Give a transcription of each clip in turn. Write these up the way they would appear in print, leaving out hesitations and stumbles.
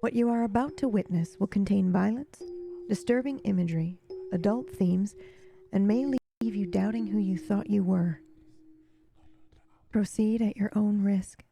What you are about to witness will contain violence, disturbing imagery, adult themes, and may leave you doubting who you thought you were. Proceed at your own risk.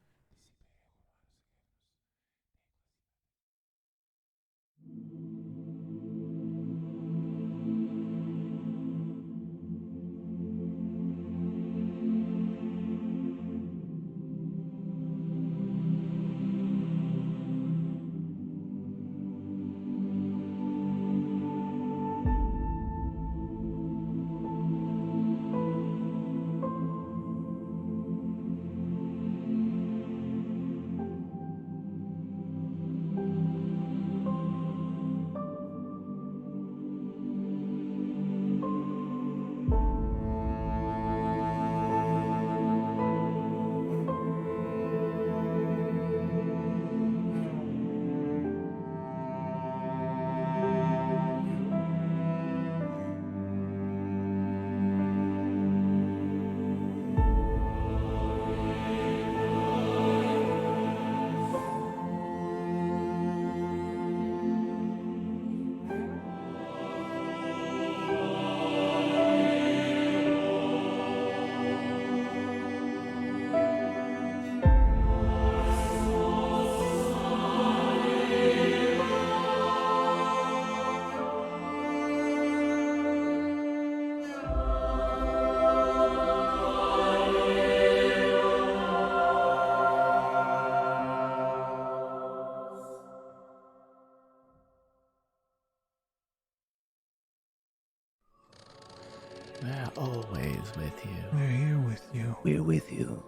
We're always with you. We're here with you. We're with you.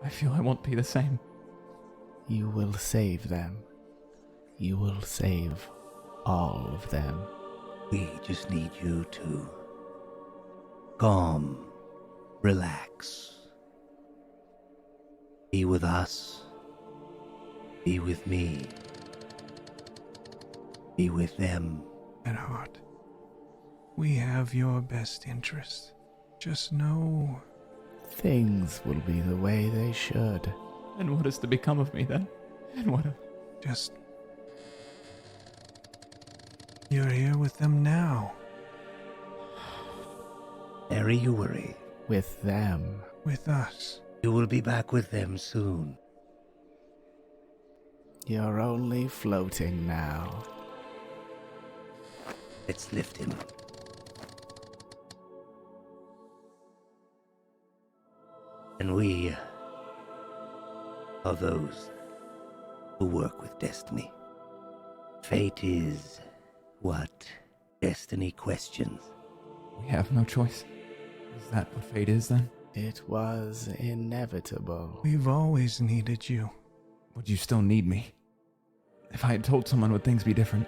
I feel I won't be the same. You will save them. You will save all of them. We just need you to calm, relax. Be with us. Be with me. Be with them. At heart, we have your best interest. Just know Things will be the way they should. And what is to become of me then? And what of... just you're here with them now. Nary you worry. With them. With us. You will be back with them soon. You're only floating now. Let's lift him. And we are those who work with destiny. Fate is what destiny questions. We have no choice. Is that what fate is then? It was inevitable. We've always needed you. Would you still need me? If I had told someone, would things be different?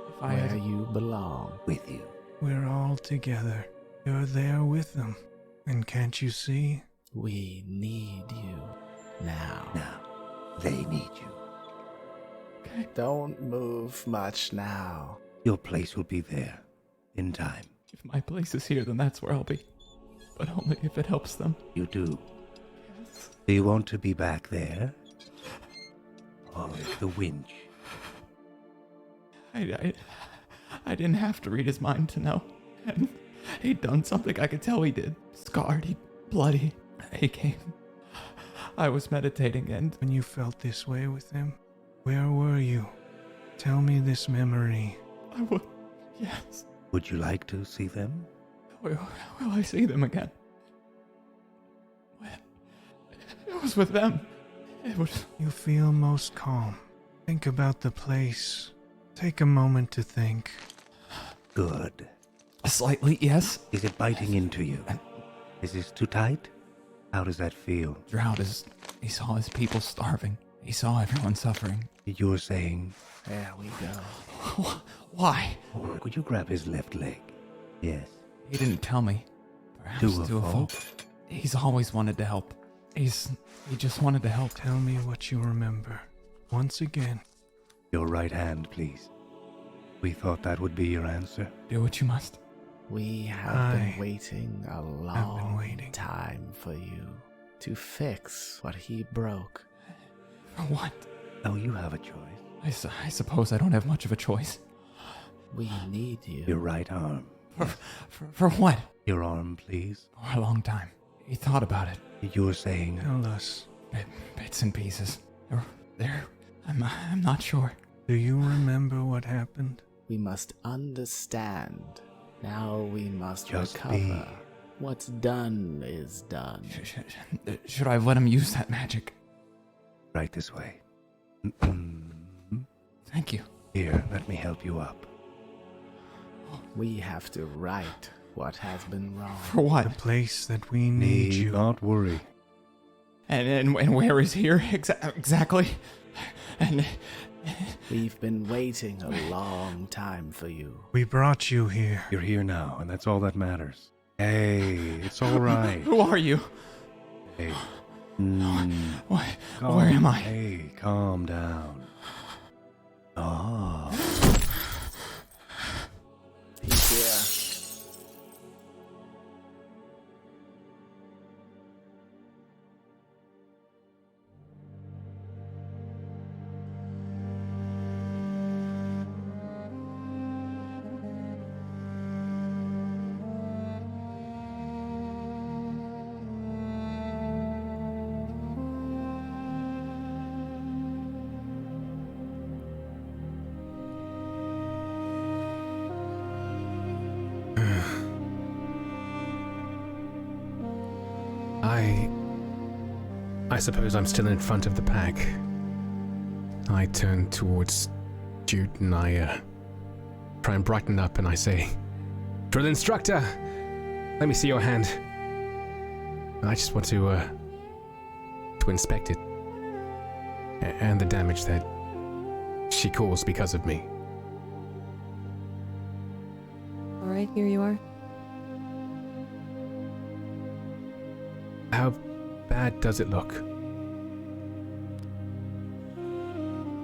If I Where had... you belong. With you. We're all together. You're there with them. And can't you see? We need you. Now. Now, they need you. Okay. Don't move much now. Your place will be there. In time. If my place is here, then that's where I'll be. But only if it helps them. You do. Yes. Do you want to be back there? Or is the winch? I didn't have to read his mind to know. And he'd done something I could tell he did. Scarred, he bloody. He came. I was meditating and... When you felt this way with him, where were you? Tell me this memory. I would... Yes. Would you like to see them? Will I see them again? It was with them. It was... You feel most calm. Think about the place. Take a moment to think. Good. Slightly, yes. Is it biting into you? Is this too tight? How does that feel? Drought is... He saw his people starving. He saw everyone suffering. You're saying... There we go. Why? Could you grab his left leg? Yes. He didn't tell me. Perhaps To a fault? He's always wanted to help. He just wanted to help. Tell me what you remember. Once again. Your right hand, please. We thought that would be your answer. Do what you must. We have I been waiting a long time for you to fix what he broke. For what? Now you have a choice. I suppose I don't have much of a choice. We need you. Your right arm. For what? Your arm, please. For a long time. He thought about it. You were saying... Tell us, Bits and pieces. I'm not sure. do you remember what happened? We must understand. Now we must Just recover. be. What's done is done. Should I have let him use that magic? Right this way. Thank you. Here, let me help you up. We have to right what has been wrong. For what? The place that we need you. not worry. And where is here exactly? And We've been waiting a long time for you. We brought you here. You're here now, and that's all that matters. Hey, it's all right. who are you? Hey. Where am I? Hey, calm down. Ah. He's here. I suppose I'm still in front of the pack. I turn towards Jude and I try and brighten up and I say, "Drill instructor, let me see your hand." I just want to inspect it and the damage that she caused because of me. All right, here you are. How bad does it look?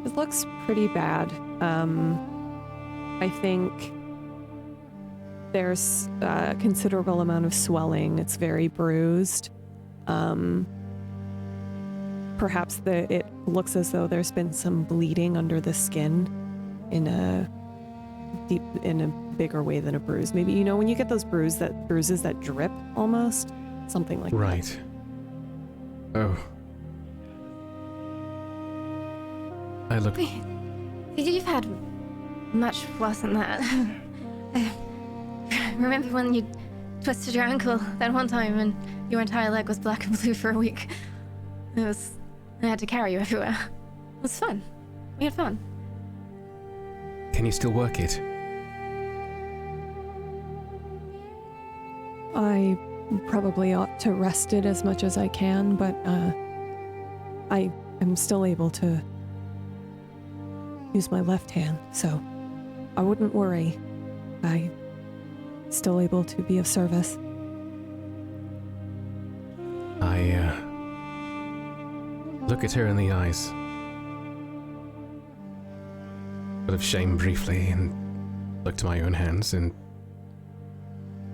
It looks pretty bad. I think there's a considerable amount of swelling. It's very bruised. Perhaps it looks as though there's been some bleeding under the skin in a bigger way than a bruise. Maybe, you know, when you get those bruises that drip almost, something like that. Right. Oh. I look... You've had much worse than that. Remember when you twisted your ankle that one time and your entire leg was black and blue for a week? I had to carry you everywhere. It was fun. We had fun. Can you still work it? I probably ought to rest it as much as I can, but I am still able to use my left hand, so I wouldn't worry. I'm still able to be of service. I look at her in the eyes, full of shame briefly, and look to my own hands and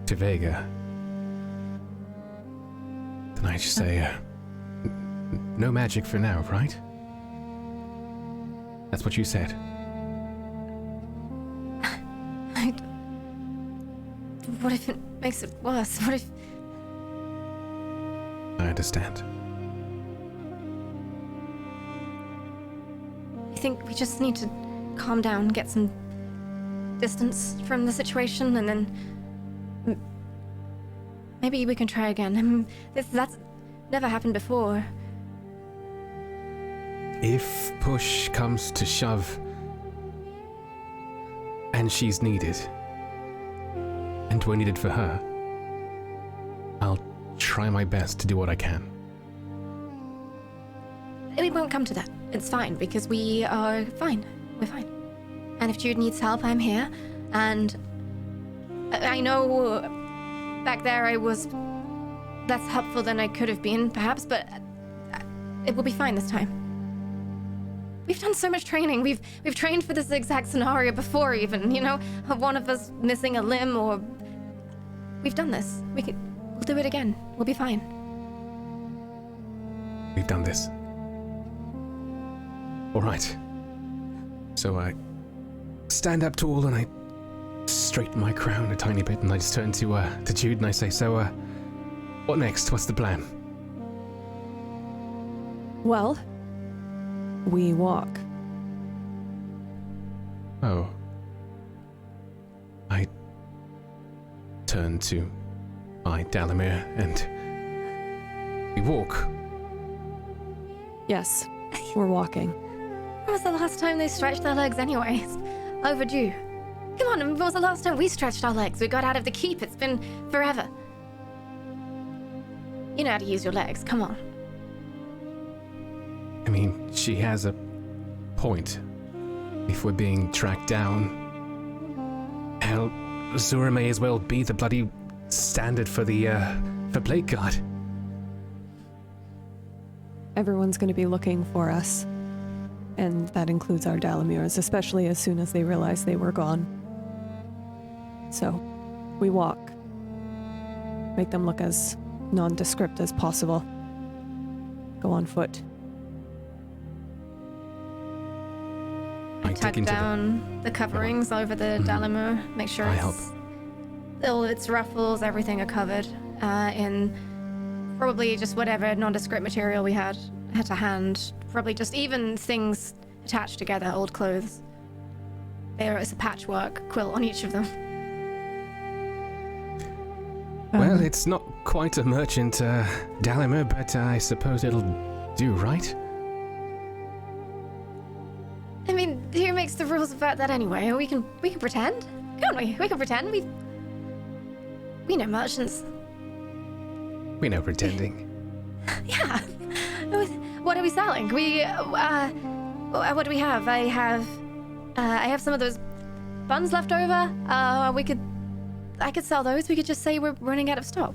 to Vega. Then I just say, no magic for now, right? That's what you said. What if it makes it worse? What if... I understand. I think we just need to calm down, get some distance from the situation, and then maybe we can try again. That's never happened before. If push comes to shove, and she's needed, and we're needed for her, I'll try my best to do what I can. It won't come to that. It's fine, because we are fine. We're fine. And if Jude needs help, I'm here. And I know back there I was less helpful than I could have been, perhaps, but it will be fine this time. We've done so much training. We've trained for this exact scenario before, even, you know, of one of us missing a limb, or we've done this. We'll do it again. We'll be fine. We've done this. All right. So I stand up tall and I straighten my crown a tiny bit, and I just turn to Jude and I say, so, what next? What's the plan? Well, we walk. Oh. I turn to my Dalamir and we walk. Yes, we're walking. When was the last time they stretched their legs anyway? It's overdue. Come on, when was the last time we stretched our legs? We got out of the keep. It's been forever. You know how to use your legs. Come on. I mean, she has a point. If we're being tracked down, hell, Zura may as well be the bloody standard for Blade Guard. Everyone's going to be looking for us. And that includes our Dalamirs, especially as soon as they realize they were gone. So, we walk. Make them look as nondescript as possible. Go on foot. I Tuck dig into down the coverings over the Dalamir. Make sure I help. all its ruffles, everything are covered in probably just whatever nondescript material we had to hand. Probably just even things attached together, old clothes. There is a patchwork quilt on each of them. Well, it's not quite a merchant Dalamir, but I suppose it'll do, right? I mean, who makes the rules about that anyway? We can pretend, can't we? We can pretend. We know merchants. We know pretending. Yeah. What are we selling? What do we have? I have some of those buns left over. I could sell those. We could just say we're running out of stock.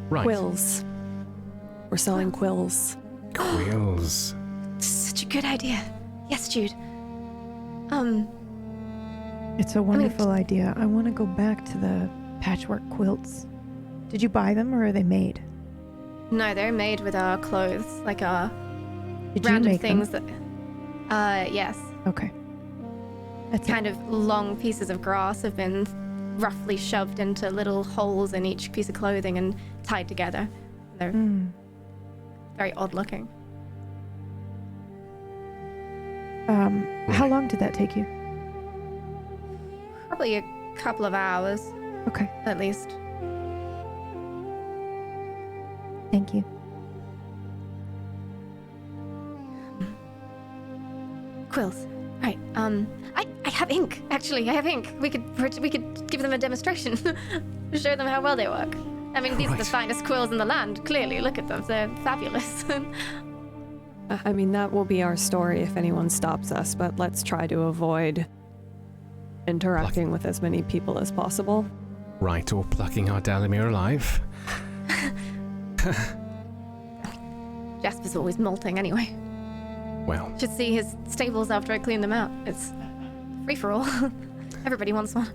Right. Quills. We're selling quills. Quills. Such a good idea. Yes, Jude. It's a wonderful idea. I want to go back to the patchwork quilts. Did you buy them or are they made? No, they're made with our clothes, like our Did you random make things them? that. Yes. Okay. That's Kind of long pieces of grass have been roughly shoved into little holes in each piece of clothing and tied together. They're very odd looking. How long did that take you? Probably a couple of hours, Okay. at least. Thank you. Quills. Right. I have ink. Actually, I have ink. We could give them a demonstration, show them how well they work. I mean, these are the Right. finest quills in the land. Clearly, look at them. They're fabulous. I mean, that will be our story if anyone stops us, but let's try to avoid interacting with as many people as possible. Right, or plucking our Dalamir alive. Jasper's always molting anyway. Well, Should see his stables after I clean them out. It's free for all. Everybody wants one.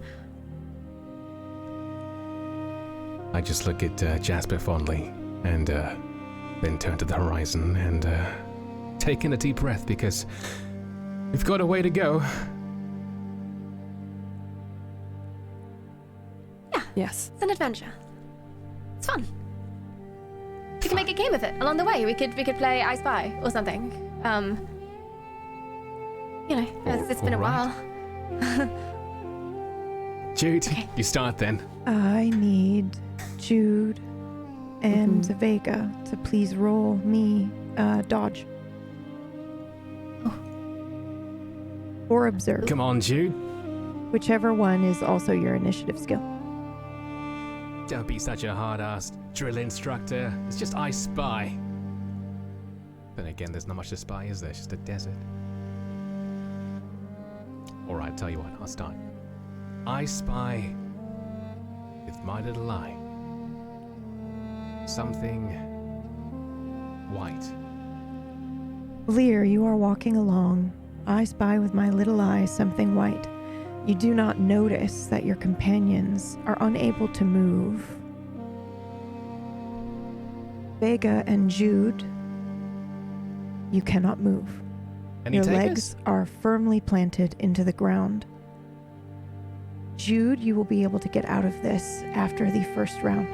I just look at Jasper fondly and then turn to the horizon and take in a deep breath because we've got a way to go. Yes. It's an adventure. It's fun. We can make a game of it along the way. We could play I Spy or something. It's been a Alright. while. Jude, Okay. you start then. I need Jude and Vega to please roll me dodge. Or observe. Come on, Jude. Whichever one is also your initiative skill. Don't be such a hard-assed drill instructor. It's just I Spy. Then again, there's not much to spy, is there? It's just a desert. Alright, tell you what, I'll start. I spy with my little eye something white. Lear, you are walking along. I spy with my little eye something white. You do not notice that your companions are unable to move. Vega and Jude, you cannot move. Any Your takers? legs are firmly planted into the ground. Jude, you will be able to get out of this after the first round.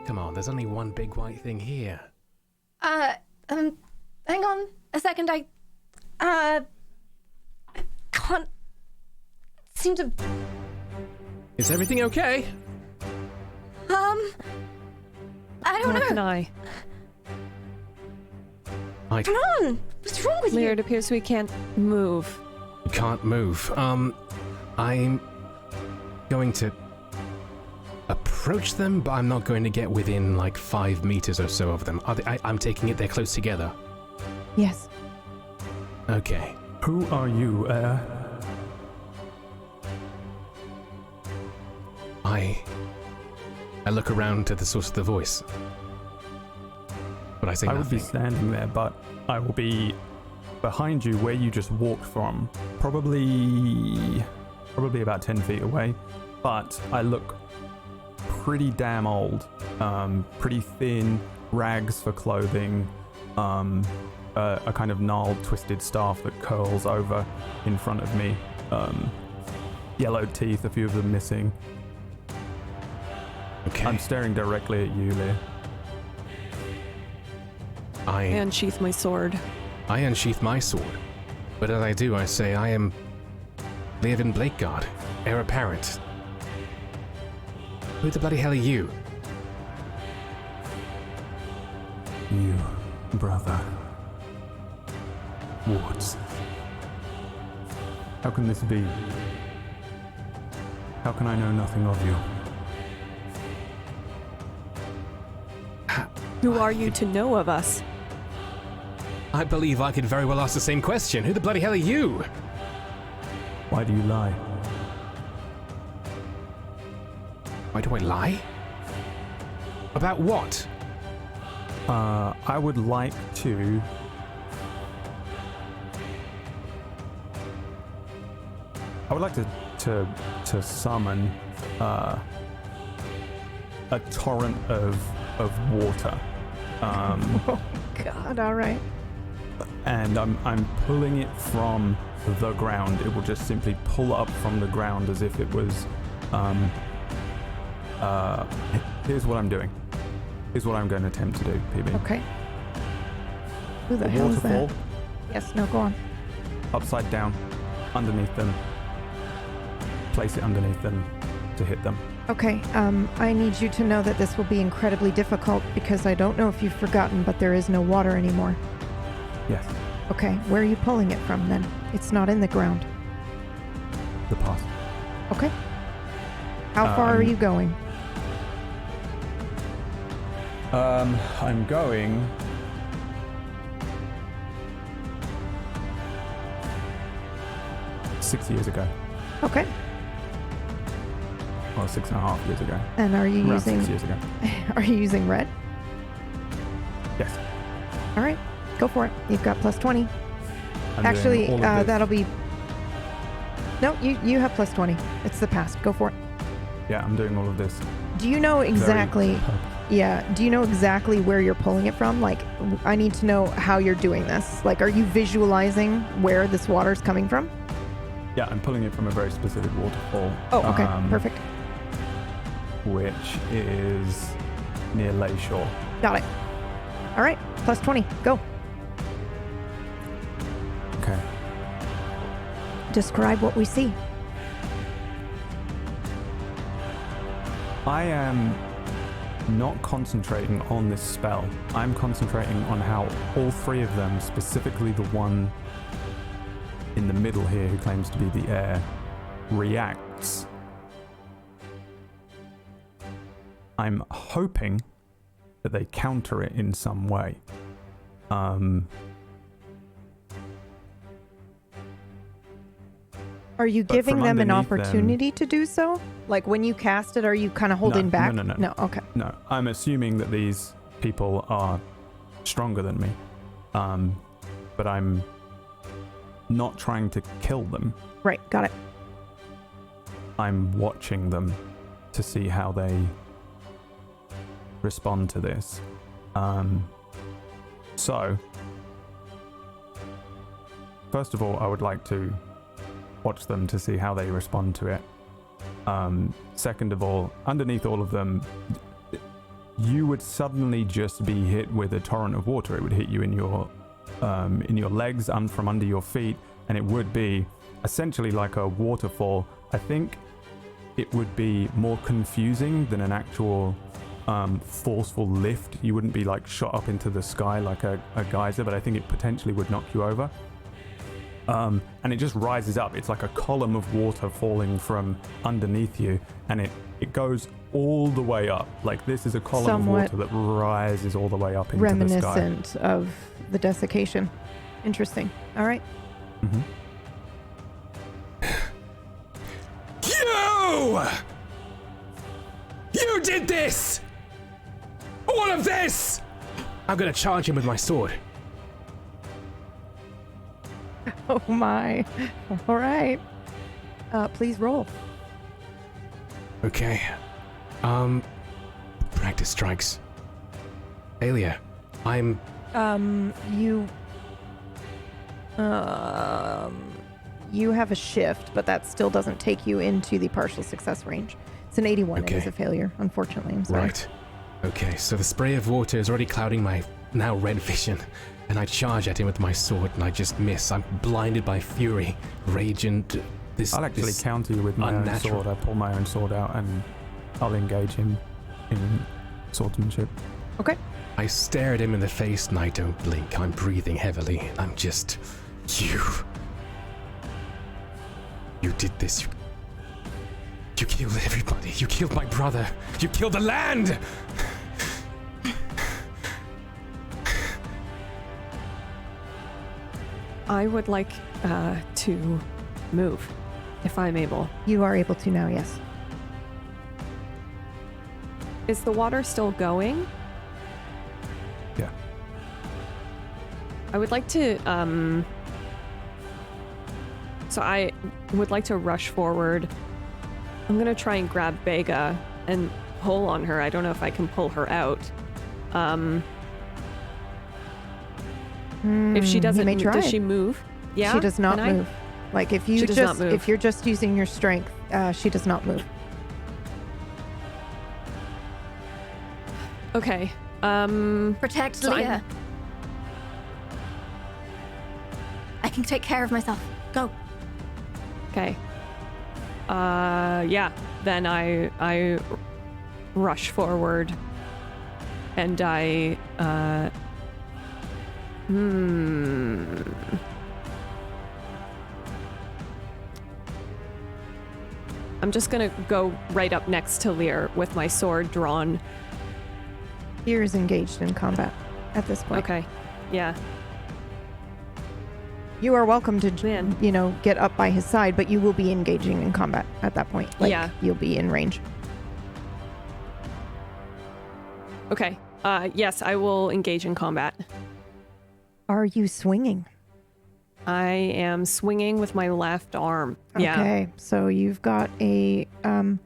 Come on, there's only one big white thing here. Hang on a second. I can't seem to. Is everything okay? I don't Nor know. can I. Come on. What's wrong with Lear, you? it appears we can't move. Can't move. I'm going to approach them, but I'm not going to get within like 5 meters or so of them. I'm taking it they're close together. Yes. Okay. Who are you, Air? I look around to the source of the voice. But I say I would be nothing. standing there, but I will be behind you where you just walked from. Probably about 10 feet away. But I look pretty damn old. Pretty thin, rags for clothing, a kind of gnarled, twisted staff that curls over in front of me. Yellowed teeth, a few of them missing. Okay. I'm staring directly at you, Lear. I Unsheath my sword. unsheath my sword. But as I do, I say, I am Leovan Blakeguard, heir apparent. Who the bloody hell are you? You, brother. Wards. How can this be? How can I know nothing of you? Who are you to know of us? I believe I could very well ask the same question. Who the bloody hell are you? Why do you lie? Why do I lie? About what? I would like to... to summon a torrent of water. Oh, God, all right. And I'm pulling it from the ground. It will just simply pull up from the ground as if it was... here's what I'm doing. Here's what I'm going to attempt to do, PB. Okay. Who the The hell is waterfall, that? Yes, no, go on. upside down, underneath them. Place it underneath them to hit them. Okay, I need you to know that this will be incredibly difficult because I don't know if you've forgotten, but there is no water anymore. Yes, Okay, where are you pulling it from then? It's not in the ground. the pass. Okay. How far are you going? I'm going... 6 years ago. Okay. Or 6.5 years ago. And are you Around using 6 years ago. are you using red? Yes. All right. Go for it. You've got plus 20. I'm Actually, doing all of this. that'll be... No, you have plus 20. It's the past. Go for it. Yeah, I'm doing all of this. Do you know exactly... Very Yeah. Do you know exactly where you're pulling it from? Like, I need to know how you're doing this. Like, are you visualizing where this water's coming from? Yeah, I'm pulling it from a very specific waterfall. Oh, okay. Perfect. Which is near Layshore. Got it. All right. Plus 20. Go. Okay. Describe what we see. I am not concentrating on this spell. I'm concentrating on how all three of them, specifically the one in the middle here who claims to be the heir, reacts. I'm hoping that they counter it in some way. Are you But giving from them an underneath them- opportunity to do so? Like, when you cast it, are you kind of holding back? No. No. Okay. No, I'm assuming that these people are stronger than me. But I'm not trying to kill them. Right. Got it. I'm watching them to see how they respond to this. So first of all, I would like to watch them to see how they respond to it. Second of all, underneath all of them, you would suddenly just be hit with a torrent of water. It would hit you in your legs and from under your feet, and it would be essentially like a waterfall. I think it would be more confusing than an actual forceful lift. You wouldn't be like shot up into the sky like a geyser, but I think it potentially would knock you over. And it just rises up. It's like a column of water falling from underneath you, and it goes all the way up. Like this is a column Somewhat of water that rises all the way up into the sky. reminiscent of the desiccation. Interesting. All right. Mm-hmm. You did this! All of this! I'm gonna charge him with my sword. Oh my. All right. Please roll. Okay. Practice strikes. Failure. I'm... You have a shift, but that still doesn't take you into the partial success range. It's an 81. Okay. It is a failure, unfortunately. I'm sorry. Right. Okay, so the spray of water is already clouding my now red vision, and I charge at him with my sword, and I just miss. I'm blinded by fury, rage, and this... I'll actually this counter you with my own sword. I pull my own sword out, and I'll engage him in swordsmanship. Okay. I stare at him in the face, and I don't blink. I'm breathing heavily. I'm just... You did this. You killed everybody. You killed my brother. You killed the land! I would like to move, if I'm able. You are able to now, yes. Is the water still going? Yeah. I would like to, so I would like to rush forward. I'm gonna try and grab Vega and pull on her. I don't know if I can pull her out. If she doesn't, may try. does she move? Yeah, She does not Can I? move. Like if you She does not just move. if you're just using your strength, she does not move. Okay. Protect So Leah. I can take care of myself. Go. Okay. Yeah. Then I rush forward, and I I'm just gonna go right up next to Lear with my sword drawn. Lear is engaged in combat at this point. Okay. Yeah. You are welcome to, Man. get up by his side, but you will be engaging in combat at that point. Yeah. You'll be in range. Okay. Yes, I will engage in combat. Are you swinging? I am swinging with my left arm. Yeah. Okay, so you've got a I'm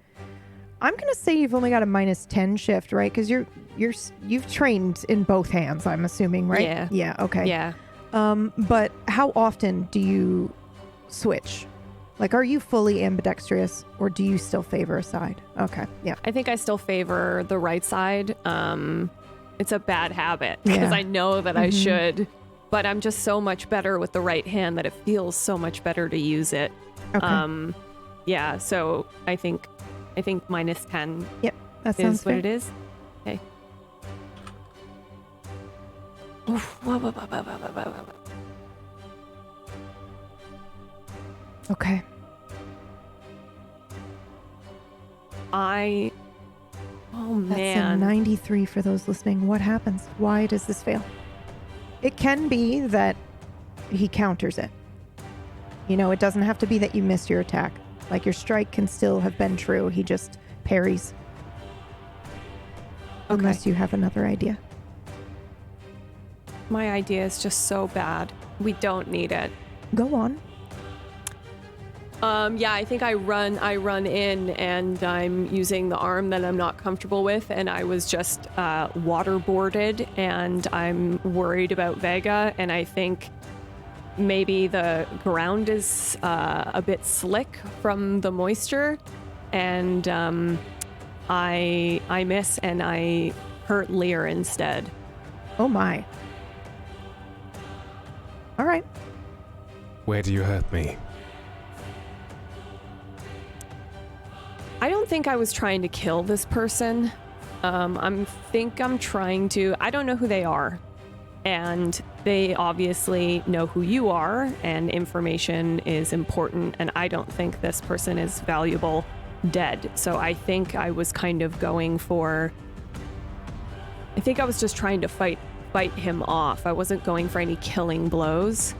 gonna say you've only got a -10 shift, right? Because you've trained in both hands, I'm assuming, right? Yeah. Yeah. Okay. Yeah. But how often do you switch? Like, are you fully ambidextrous, or do you still favor a side? Okay. Yeah. I think I still favor the right side. It's a bad habit because Yeah. I know that I should, but I'm just so much better with the right hand that it feels so much better to use it. Okay. Yeah, so I think -10 Yep. That sounds is what fair. it is. Okay. Okay. Oh That's a man. 93 for those listening. What happens? Why does this fail? It can be that he counters it. It doesn't have to be that you missed your attack. Like, your strike can still have been true. He just parries. Okay. Unless you have another idea. My idea is just so bad. We don't need it. Go on. Yeah, I think I run in and I'm using the arm that I'm not comfortable with, and I was just waterboarded, and I'm worried about Vega, and I think maybe the ground is a bit slick from the moisture, and I miss and I hurt Lear instead. Oh my. All right. Where do you hurt me? I don't think I was trying to kill this person. I'm trying to. I don't know who they are, and they obviously know who you are, and information is important. And I don't think this person is valuable dead. So I think I was kind of going for. I think I was just trying to fight him off. I wasn't going for any killing blows.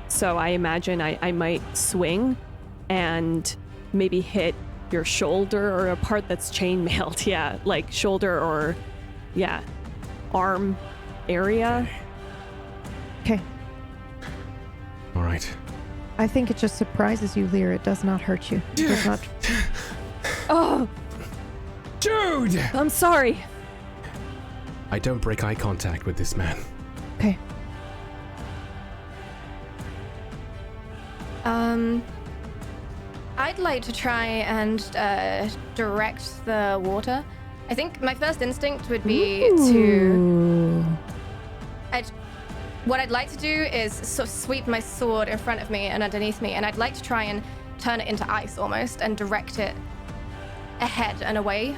So I imagine I might swing and maybe hit your shoulder or a part that's chainmailed. Yeah, like shoulder or, yeah, arm area. Okay. All right. I think it just surprises you, Lear. It does not hurt you. It does not. Oh, Jude! I'm sorry. I don't break eye contact with this man. Okay. I'd like to try and direct the water. I think my first instinct would be what I'd like to do is sort of sweep my sword in front of me and underneath me, and I'd like to try and turn it into ice almost and direct it ahead and away.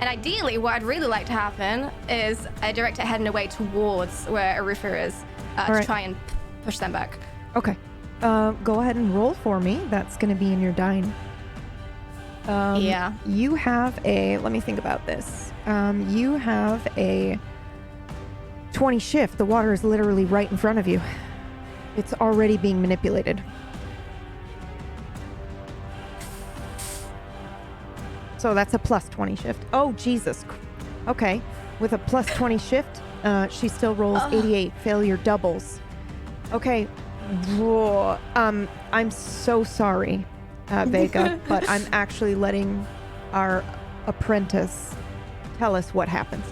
And ideally, what I'd really like to happen is I direct it ahead and away towards where Erufr is to try and push them back. Okay. Go ahead and roll for me. That's going to be in your dying. Yeah. You have a, let me think about this. You have a 20 shift. The water is literally right in front of you. It's already being manipulated. So that's a plus 20 shift. Oh, Jesus. Okay. With a plus 20 shift, she still rolls 88. Failure doubles. Okay. Whoa. I'm so sorry, Vega, but I'm actually letting our apprentice tell us what happens.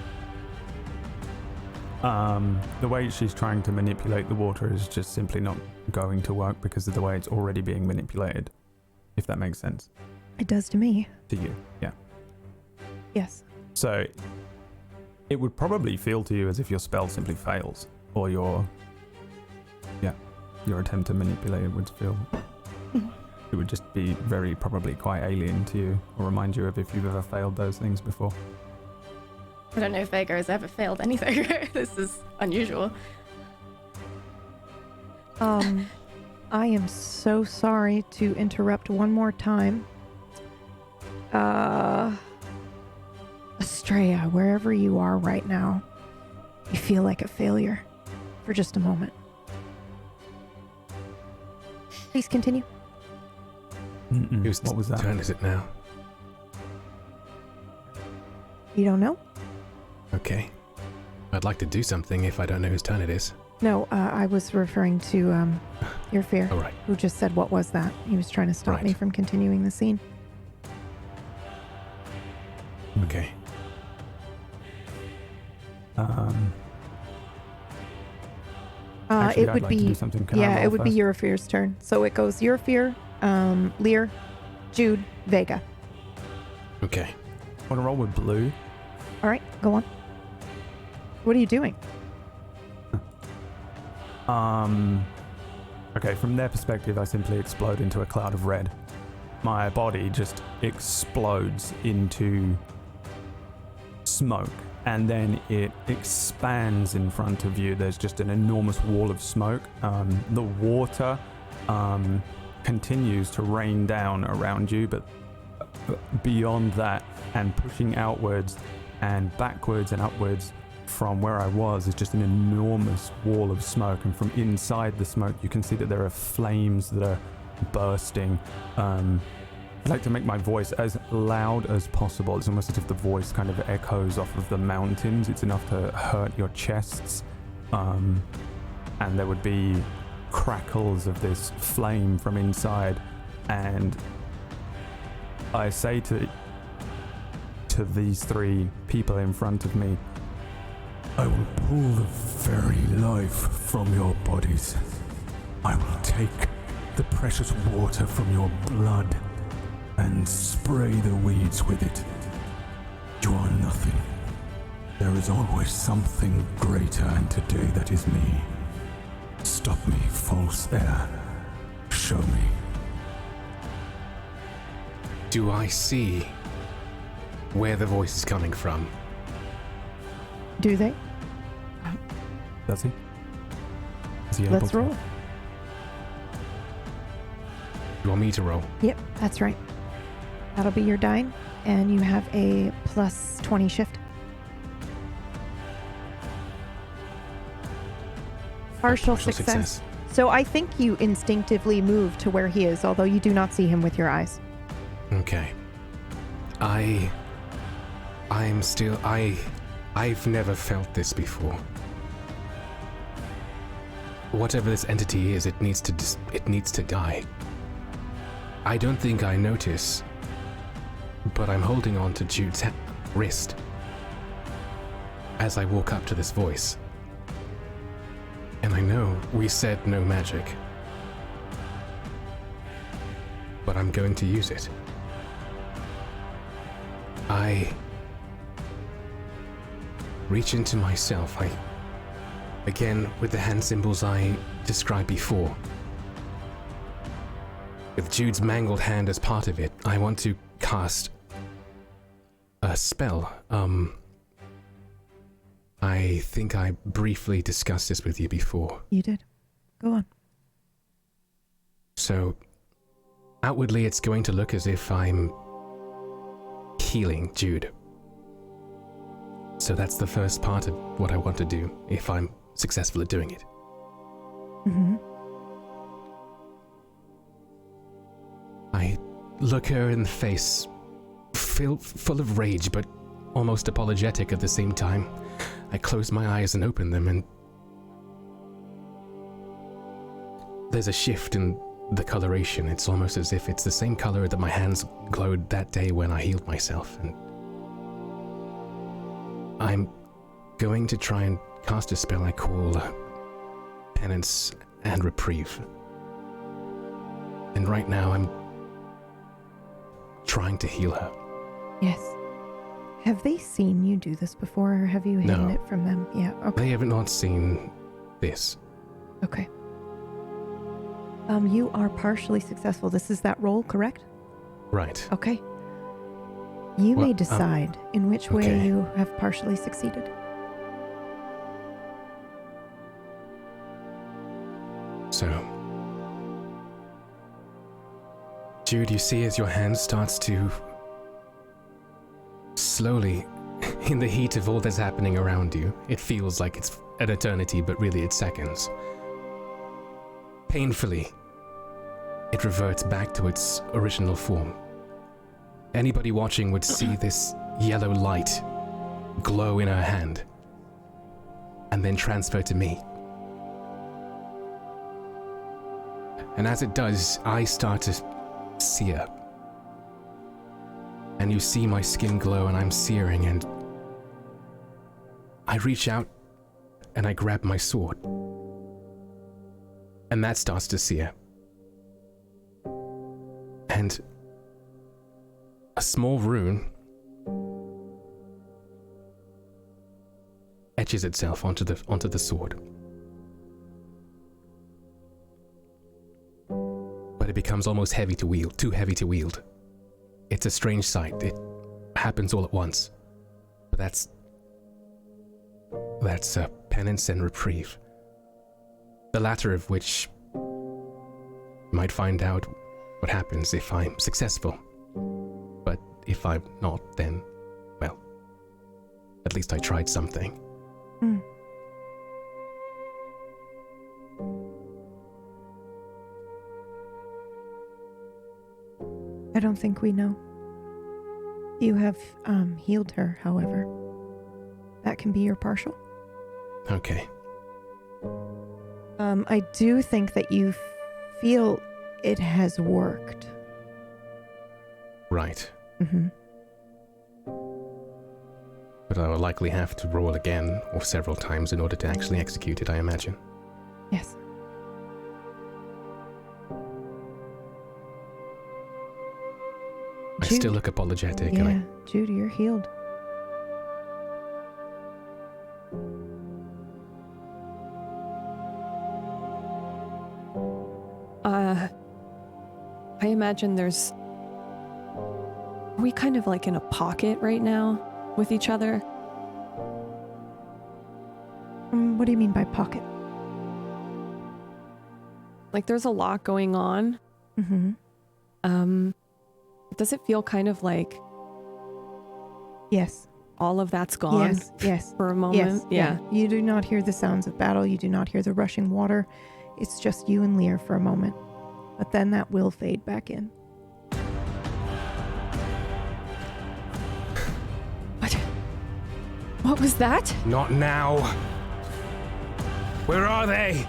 The way she's trying to manipulate the water is just simply not going to work because of the way it's already being manipulated, if that makes sense. It does to me. To you, yeah. Yes. So it would probably feel to you as if your spell simply fails, or your attempt to manipulate it would feel. It would just be very probably quite alien to you, or remind you of if you've ever failed those things before. I don't know if Vega has ever failed anything. This is unusual. I am so sorry to interrupt one more time. Estrella, wherever you are right now, you feel like a failure for just a moment. Please continue. Whose What was that? turn is it now? You don't know? Okay. I'd like to do something if I don't know whose turn it is. No, I was referring to your fear, All right. who just said, what was that? He was trying to stop Right. me from continuing the scene. Okay. Actually, It I'd would like to be do something. Can I yeah, roll it would be first? Eurofear's turn. So it goes Eurofear, Lear, Jude, Vega. Okay. Want to roll with blue? All right, go on. What are you doing? Okay, from their perspective, I simply explode into a cloud of red. My body just explodes into smoke, and then it expands in front of you. There's just an enormous wall of smoke. The water continues to rain down around you, but beyond that, and pushing outwards and backwards and upwards from where I was, is just an enormous wall of smoke. And from inside the smoke, you can see that there are flames that are bursting. I'd like to make my voice as loud as possible. It's almost as if the voice kind of echoes off of the mountains. It's enough to hurt your chests. And there would be crackles of this flame from inside. And I say to these three people in front of me, I will pull the very life from your bodies I will take the precious water from your blood and spray the weeds with it. You are nothing. There is always something greater, and today that is me. Stop me, false air. Show me. Do I see where the voice is coming from? Do they? Does he? Is he able Let's to? roll. You want me to roll? Yep, that's right. That'll be your dying, and you have a plus 20 shift. Partial success. So I think you instinctively move to where he is, although you do not see him with your eyes. Okay. I've never felt this before. Whatever this entity is, it needs to die. I don't think I notice, but I'm holding on to Jude's wrist as I walk up to this voice. And I know we said no magic, but I'm going to use it. I reach into myself. Again, with the hand symbols I described before. With Jude's mangled hand as part of it, I want to cast a spell. I think I briefly discussed this with you before. You did. Go on. So, outwardly it's going to look as if I'm healing Jude. So that's the first part of what I want to do, if I'm successful at doing it. Mm-hmm. I look her in the face, full of rage, but almost apologetic at the same time. I close my eyes and open them, and there's a shift in the coloration. It's almost as if it's the same color that my hands glowed that day when I healed myself. And I'm going to try and cast a spell I call Penance and Reprieve. And right now I'm trying to heal her. Yes. Have they seen you do this before, or have you hidden it from them? Yeah, okay. They have not seen this. Okay. You are partially successful. This is that roll, correct? Right. Okay. You may decide in which way you have partially succeeded. So, Jude, you see as your hand starts to slowly, in the heat of all that's happening around you, it feels like it's an eternity, but really it's seconds. Painfully, it reverts back to its original form. Anybody watching would see this yellow light glow in her hand and then transfer to me. And as it does, I start to sear. And you see my skin glow and I'm searing, and I reach out and I grab my sword. And that starts to sear. And a small rune etches itself onto the sword. But it becomes almost heavy to wield, too heavy to wield. It's a strange sight. It happens all at once. But that's Penance and Reprieve. The latter of which you might find out what happens if I'm successful. But if I'm not, then, well, at least I tried something. Mm. I don't think we know. You have healed her, however. That can be your partial. Okay. I do think that you feel it has worked. Right. Mm-hmm. But I will likely have to roll again, or several times, in order to actually execute it, I imagine. Yes. still look apologetic. Yeah, And Jude, you're healed. I imagine there's... Are we kind of like in a pocket right now with each other? What do you mean by pocket? Like there's a lot going on. Mm-hmm. Does it feel kind of like Yes. all of that's gone Yes. for a moment? Yes. Yeah. You do not hear the sounds of battle. You do not hear the rushing water. It's just you and Lear for a moment. But then that will fade back in. What was that? not now. Where are they?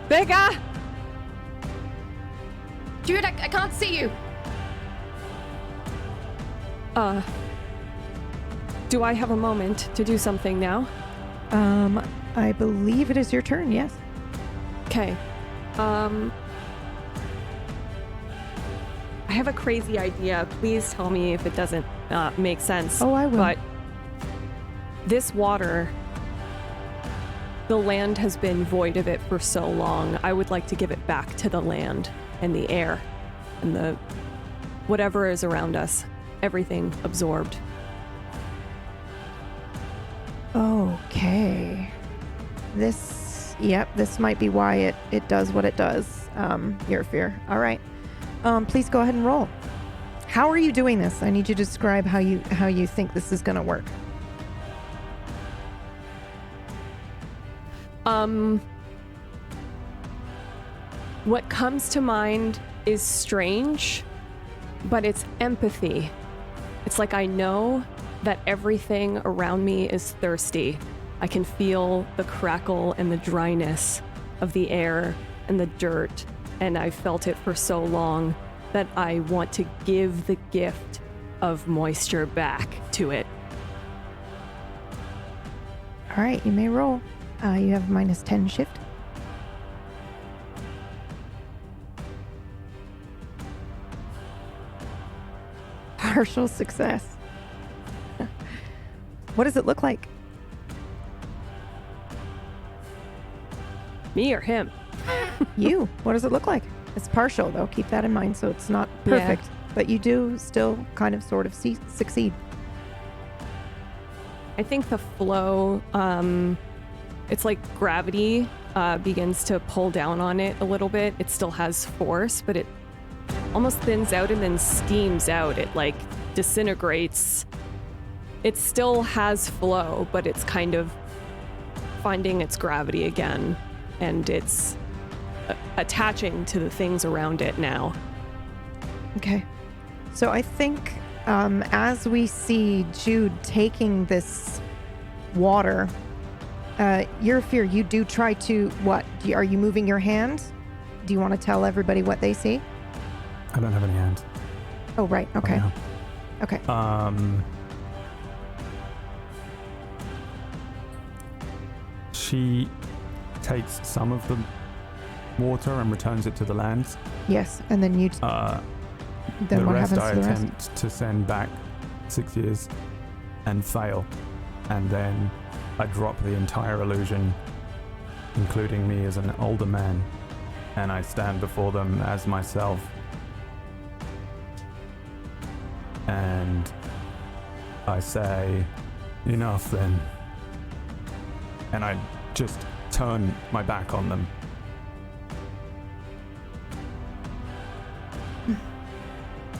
Vega! Jude, I can't see you. Do I have a moment to do something now? I believe it is your turn, yes. Okay. I have a crazy idea. Please tell me if it doesn't make sense. Oh, I will. But this water, the land has been void of it for so long. I would like to give it back to the land and the air and the whatever is around us. Everything absorbed. Okay. This might be why it does what it does. Erufr. All right. Please go ahead and roll. How are you doing this? I need you to describe how you think this is going to work. What comes to mind is strange, but it's empathy. It's like I know that everything around me is thirsty. I can feel the crackle and the dryness of the air and the dirt, and I've felt it for so long that I want to give the gift of moisture back to it. All right, you may roll. You have -10 shift. Partial success. What does it look like? Me or him? You. What does it look like? It's partial, though. Keep that in mind, so it's not perfect. Yeah. But you do still kind of sort of succeed. I think the flow, it's like gravity begins to pull down on it a little bit. It still has force, but it almost thins out and then steams out. It like disintegrates. It still has flow, but it's kind of finding its gravity again, and it's attaching to the things around it now. Okay. So I think as we see Jude taking this water, Erufr, you do try to, what? Are you moving your hand? Do you want to tell everybody what they see? I don't have any hands. Oh, right. Okay. Oh, no. Okay. She takes some of the water and returns it to the land. Yes, and then you... then the what rest happens I to the attempt rest? to send back 6 years and fail. And then I drop the entire illusion, including me as an older man, and I stand before them as myself. And I say, enough then. And I just turn my back on them.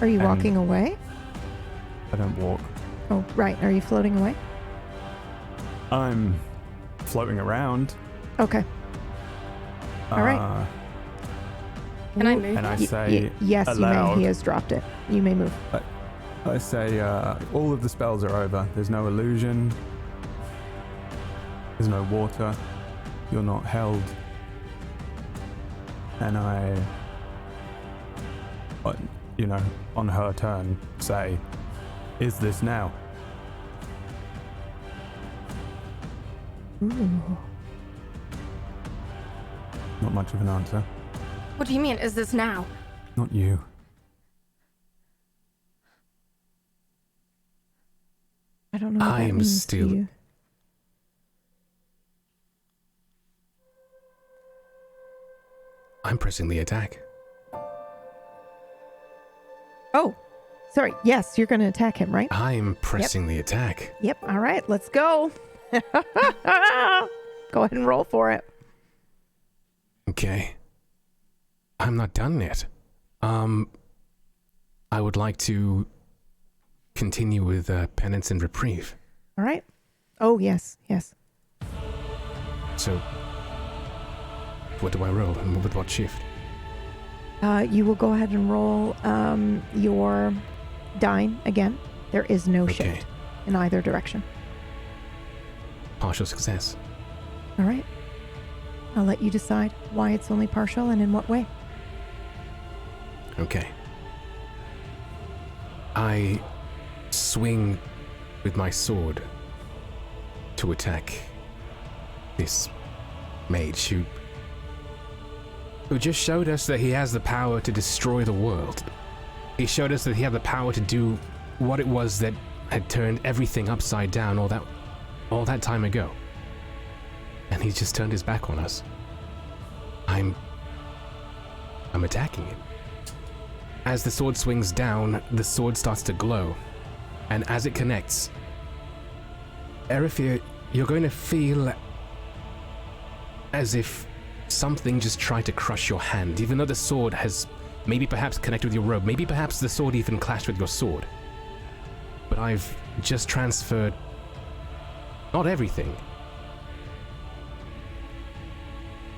Are you walking away? I don't walk. Oh, right. Are you floating away? I'm floating around. Okay. All right. Can I move? And I say yes, aloud, you may. He has dropped it. You may move. I say, all of the spells are over. There's no illusion. There's no water. You're not held. And I, on her turn, say, is this now? Ooh. Not much of an answer. What do you mean, is this now? Not you. I don't know what that I'm means still- to you. I'm pressing the attack. Oh, sorry. Yes, you're going to attack him, right? I'm pressing the attack. Yep. All right, let's go. Go ahead and roll for it. Okay. I'm not done yet. I would like to continue with penance and reprieve. All right. Oh, yes. Yes. So, what do I roll and with what shift? You will go ahead and roll your dine again. There is no Okay. shift in either direction. Partial success. All right. I'll let you decide why it's only partial and in what way. Okay. I swing with my sword to attack this mage who just showed us that he has the power to destroy the world. He showed us that he had the power to do what it was that had turned everything upside down all that time ago. And he's just turned his back on us. I'm attacking him. As the sword swings down, the sword starts to glow. And as it connects, Erufr, you're going to feel as if something just tried to crush your hand, even though the sword has maybe perhaps connected with your robe, maybe perhaps the sword even clashed with your sword. But I've just transferred not everything,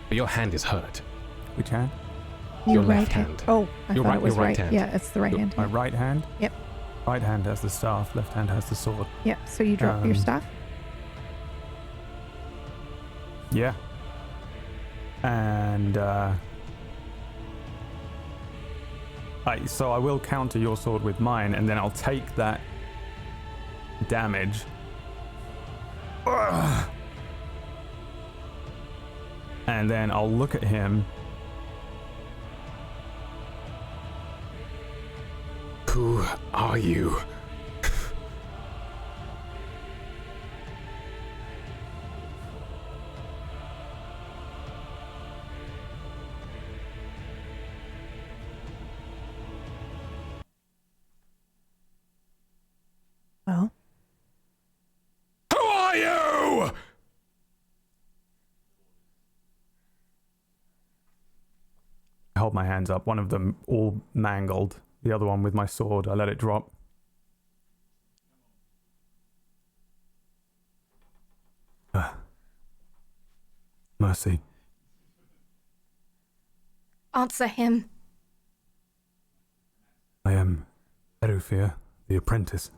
but your hand is hurt. Which hand? Your right left hand. Oh, I Your thought right- it was your right right. hand. Yeah, it's the right hand. My right hand? Yep. Right hand has the staff, left hand has the sword. Yep. So you drop your staff. Yeah. And so I will counter your sword with mine, and then I'll take that damage. And then I'll look at him. Who are you? Well, Who are you? I hold my hands up, one of them all mangled, the other one with my sword. I let it drop. Mercy. Answer him. I am Erufr, the apprentice.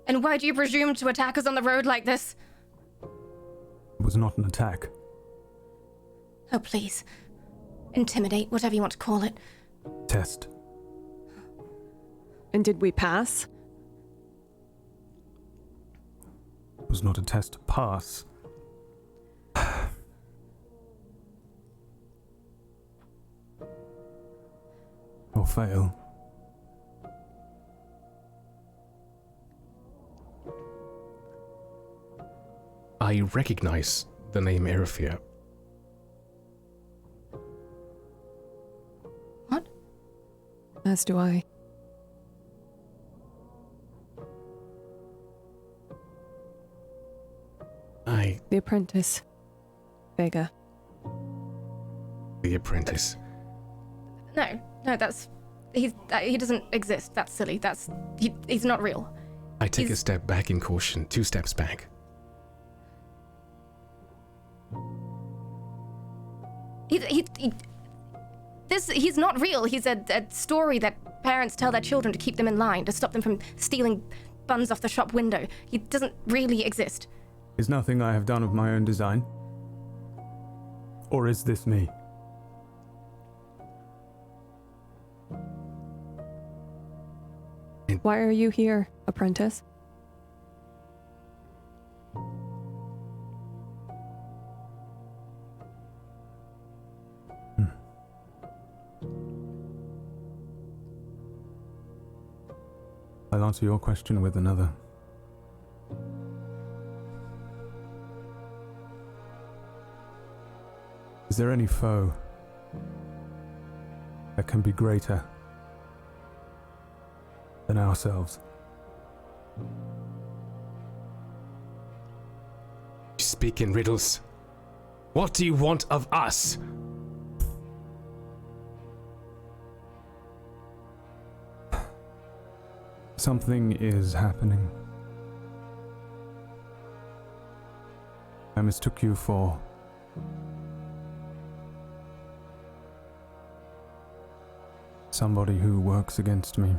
And why do you presume to attack us on the road like this? It was not an attack. Oh, please. Intimidate, whatever you want to call it. Test. And did we pass? It was not a test to pass. Or fail. I recognize the name Erufr. What? As do I. The apprentice. Vega. The apprentice. No, that's... he doesn't exist. That's silly. He's not real. I take a step back in caution, 2 steps back. He's not real. He's a story that parents tell their children to keep them in line, to stop them from stealing buns off the shop window. He doesn't really exist. Is nothing I have done of my own design? Or is this me? Why are you here, apprentice? I'll answer your question with another. Is there any foe that can be greater than ourselves? You speak in riddles. What do you want of us? Something is happening. I mistook you for somebody who works against me.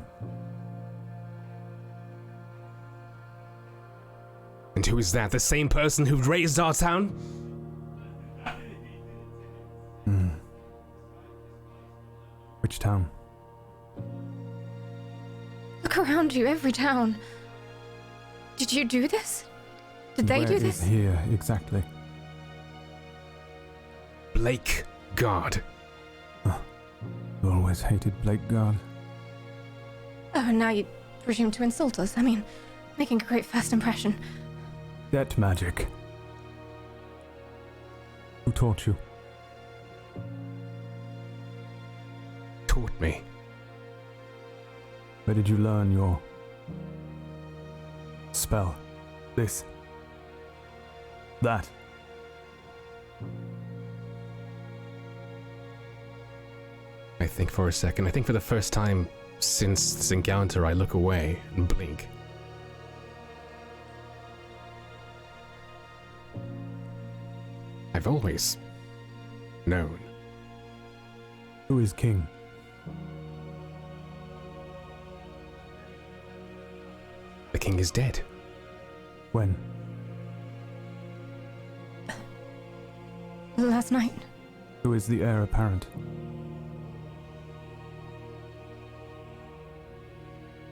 And who is that? The same person who raised our town? Which town? Look around you, every town. Did you do this? Did they do this? Where is here, exactly? Blake Guard. You always hated Blake Guard. Oh, and now you presume to insult us. I mean, making a great first impression. Debt magic. Who taught you? Taught me. Where did you learn your spell? This? That? I think for a second. I think for the first time since this encounter, I look away and blink. I've always known. Who is king? The king is dead. When? Last night. Who is the heir apparent?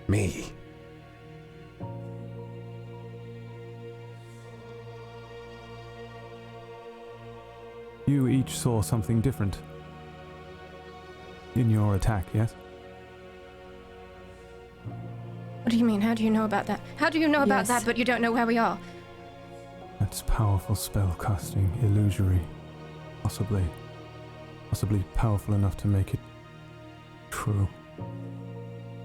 Me. You each saw something different in your attack, yes? What do you mean? How do you know about that? How do you know about that, but you don't know where we are? That's powerful spell casting, illusory. Possibly powerful enough to make it true.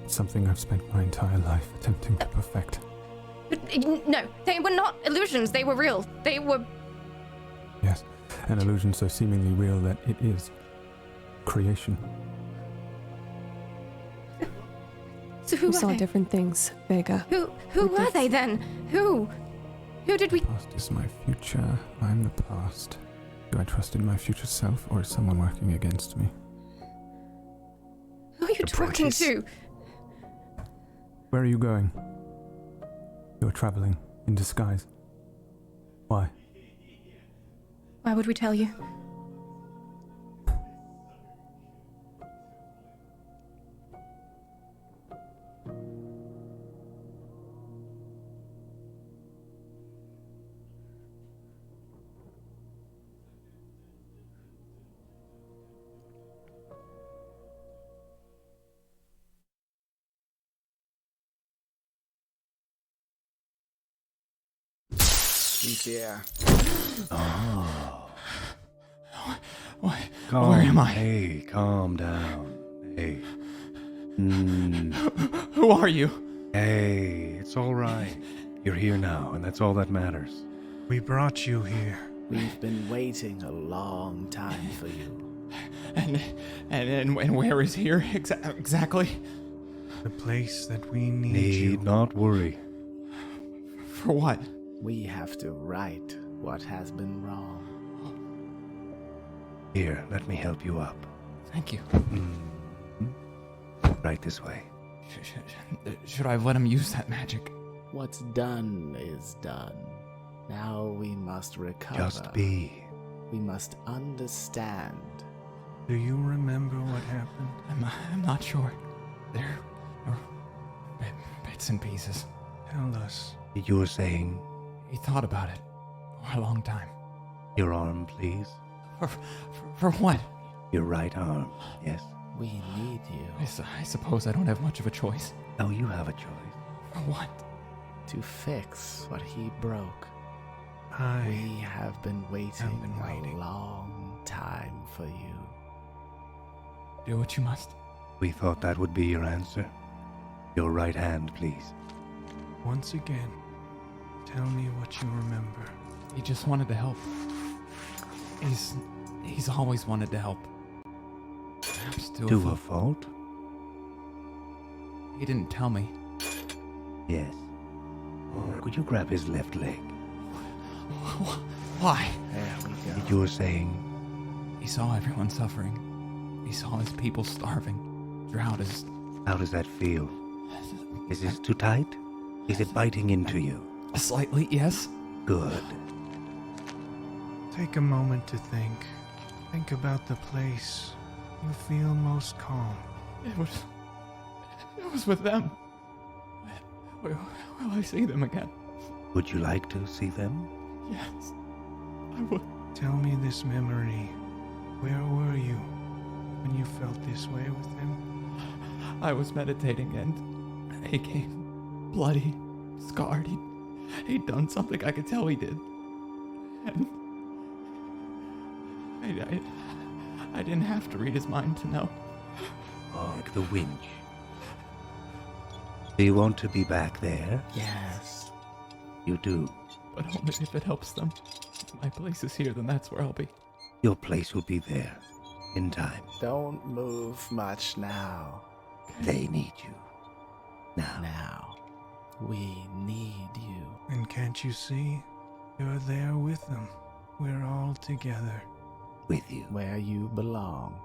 It's something I've spent my entire life attempting to perfect. But, no, they were not illusions. They were real. They were... Yes, an illusion so seemingly real that it is creation. So who We were saw they? different things, Vega. Who were they then? Who did we... The past is my future. I'm the past. Do I trust in my future self, or is someone working against me? Who are you talking to? Where are you going? You're traveling in disguise. Why? Why would we tell you? He's here. Oh. Where am I? Hey, calm down. Hey. Who are you? Hey, it's all right. You're here now, and that's all that matters. We brought you here. We've been waiting a long time for you. And where is here exactly? The place that we need you. Need not worry. For what? We have to right what has been wrong. Here, let me help you up. Thank you. Right this way. Should I let him use that magic? What's done is done. Now we must recover. Just be. We must understand. Do you remember what happened? I'm not sure. There are bits and pieces. Tell us. You were saying He thought about it for a long time. your arm, please. For what? Your right arm, yes? We need you. I suppose I don't have much of a choice. Oh, you have a choice. For what? To fix what he broke. I We have been waiting been waiting. a long time for you. Do what you must. We thought that would be your answer. Your right hand, please. once again, tell me what you remember. He just wanted to help. He's always wanted to help. Perhaps To a fault? He didn't tell me. Yes. Could you grab his left leg? Why? There we go. You were saying He saw everyone suffering. He saw his people starving. Drought is... How does that feel? Is this too tight? Is it biting into you? Slightly, yes. Good. Take a moment to think. Think about the place you feel most calm. It was with them. Will I see them again? Would you like to see them? Yes, I would. Tell me this memory. Where were you when you felt this way with him? I was meditating and he came, bloody, scarred. He'd done something I could tell he did. And I didn't have to read his mind to know. Like the winch. Do you want to be back there? Yes. You do. But only if it helps them. If my place is here, then that's where I'll be. Your place will be there. In time. Don't move much now. They need you. Now. Now. We need you. And can't you see? You're there with them. We're all together. With you. Where you belong.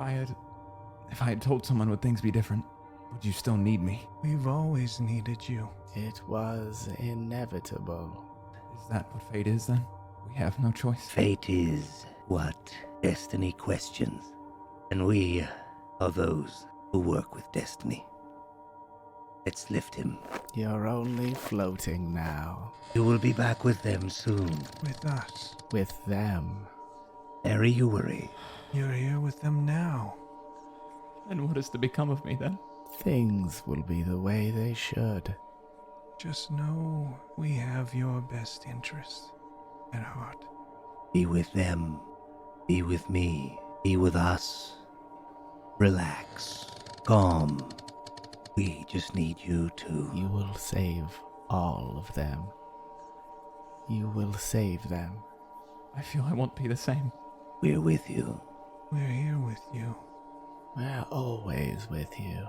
If I had told someone, would things be different? Would you still need me? We've always needed you. It was inevitable. Is that what fate is then? We have no choice. Fate is what destiny questions. And we are those who work with destiny. Let's lift him. You're only floating now. You will be back with them soon. With us. With them. Nary you worry. You're here with them now. And what is to become of me then? Things will be the way they should. Just know we have your best interest at heart. Be with them. Be with me. Be with us. Relax. Calm. We just need you to... You will save all of them. You will save them. I feel I won't be the same. We're with you. We're here with you. We're always with you.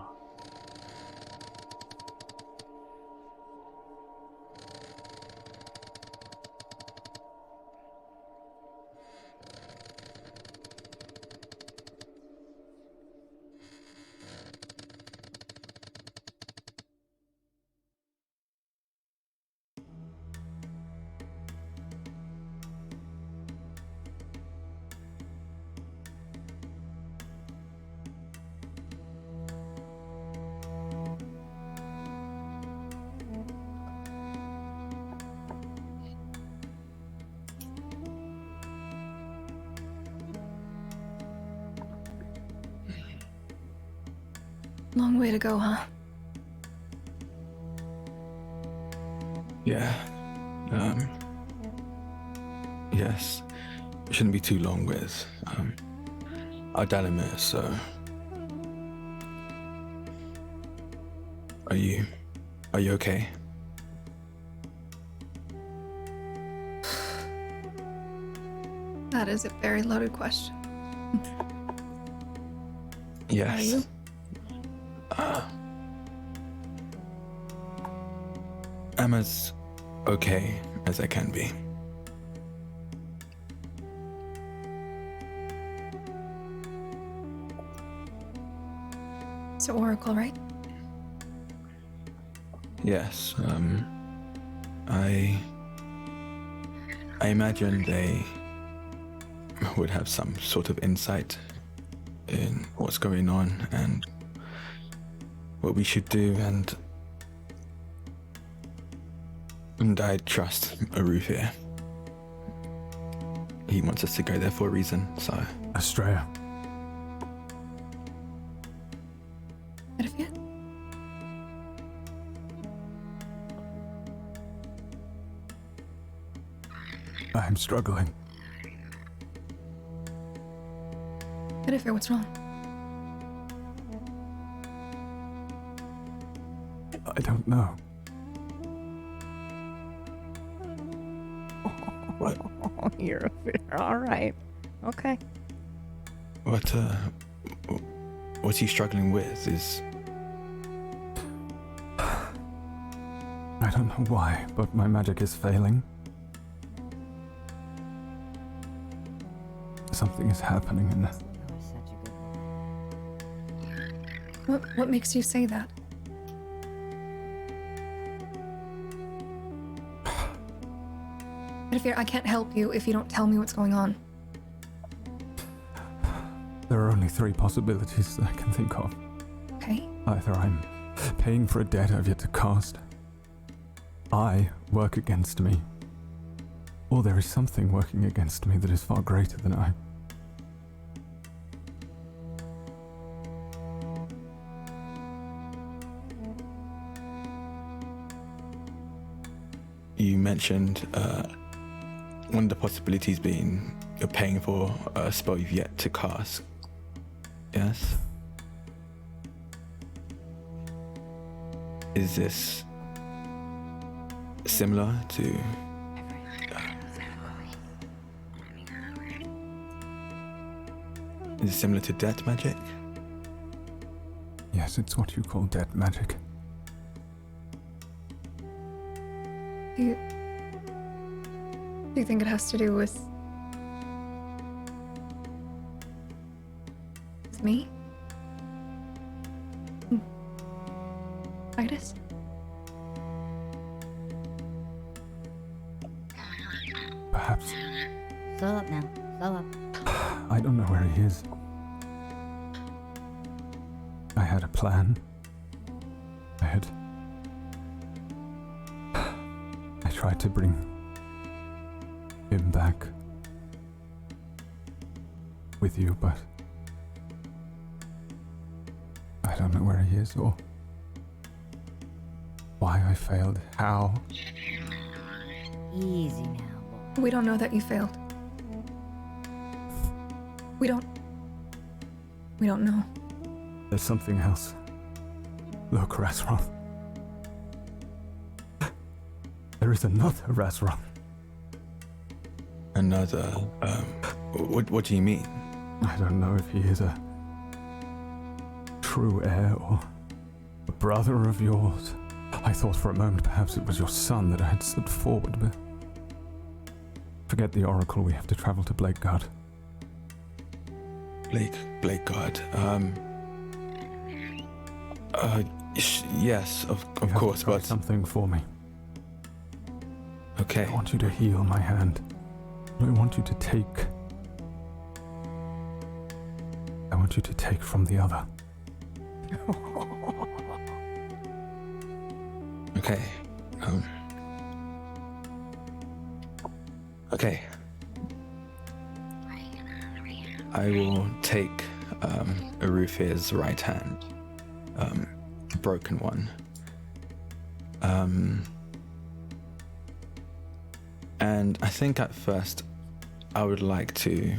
Long way to go, huh? Yeah. Yes. It shouldn't be too long with our Dalamir, so Are you okay? That is a very loaded question. Yes. Are you? I'm as okay as I can be. So Oracle, right? Yes, I imagine they would have some sort of insight in what's going on and what we should do, and I trust Erufr. He wants us to go there for a reason, so... Estrella. I'm struggling. Erufr, what's wrong? I don't know. What? You're all right. Okay. What's he struggling with is... I don't know why, but my magic is failing. Something is happening in this. What makes you say that? Erufr, I can't help you if you don't tell me what's going on. There are only 3 possibilities that I can think of. Okay. Either I'm paying for a debt I've yet to cast, I work against me, or there is something working against me that is far greater than I. You mentioned one of the possibilities being you're paying for a spell you've yet to cast. Yes? Is this similar to... Is it similar to death magic? Yes, it's what you call dead magic. Do you think it has to do with me? Titus? Perhaps. Slow up now. Slow up. I don't know where he is. I had a plan. I tried to bring him back with you, but I don't know where he is or why I failed, how. Easy now, boy. We don't know that you failed. We don't know. There's something else. Look, Razroth. There is another Razroth. Another... What do you mean? I don't know if he is a true heir or a brother of yours. I thought for a moment perhaps it was your son that I had slipped forward, but... Forget the Oracle, we have to travel to Blakeguard. Blakeguard, yes, of course, but... something for me. Okay. I want you to heal my hand. I want you to take... I want you to take from the other. Okay. Okay. I will take Erufr's right hand, broken one. And I think at first I would like to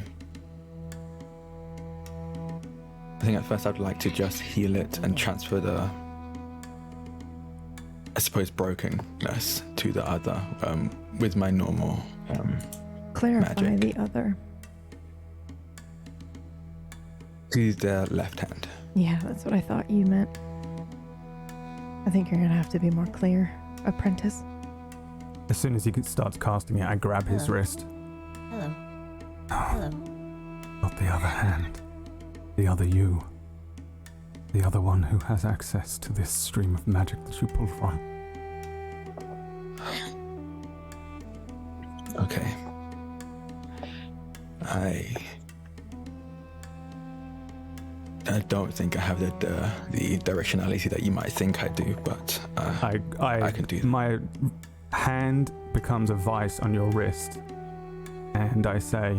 just heal it and transfer the, I suppose, brokenness to the other with my normal Clarify magic. the other. To the left hand. Yeah, that's what I thought you meant. I think you're gonna have to be more clear, apprentice. As soon as he starts casting it, I grab his wrist. Hello. No, Hello. not the other hand. The other you. The other one who has access to this stream of magic that you pull from. Okay. I don't think I have the directionality that you might think I do, but I can do that. My hand becomes a vice on your wrist, and I say,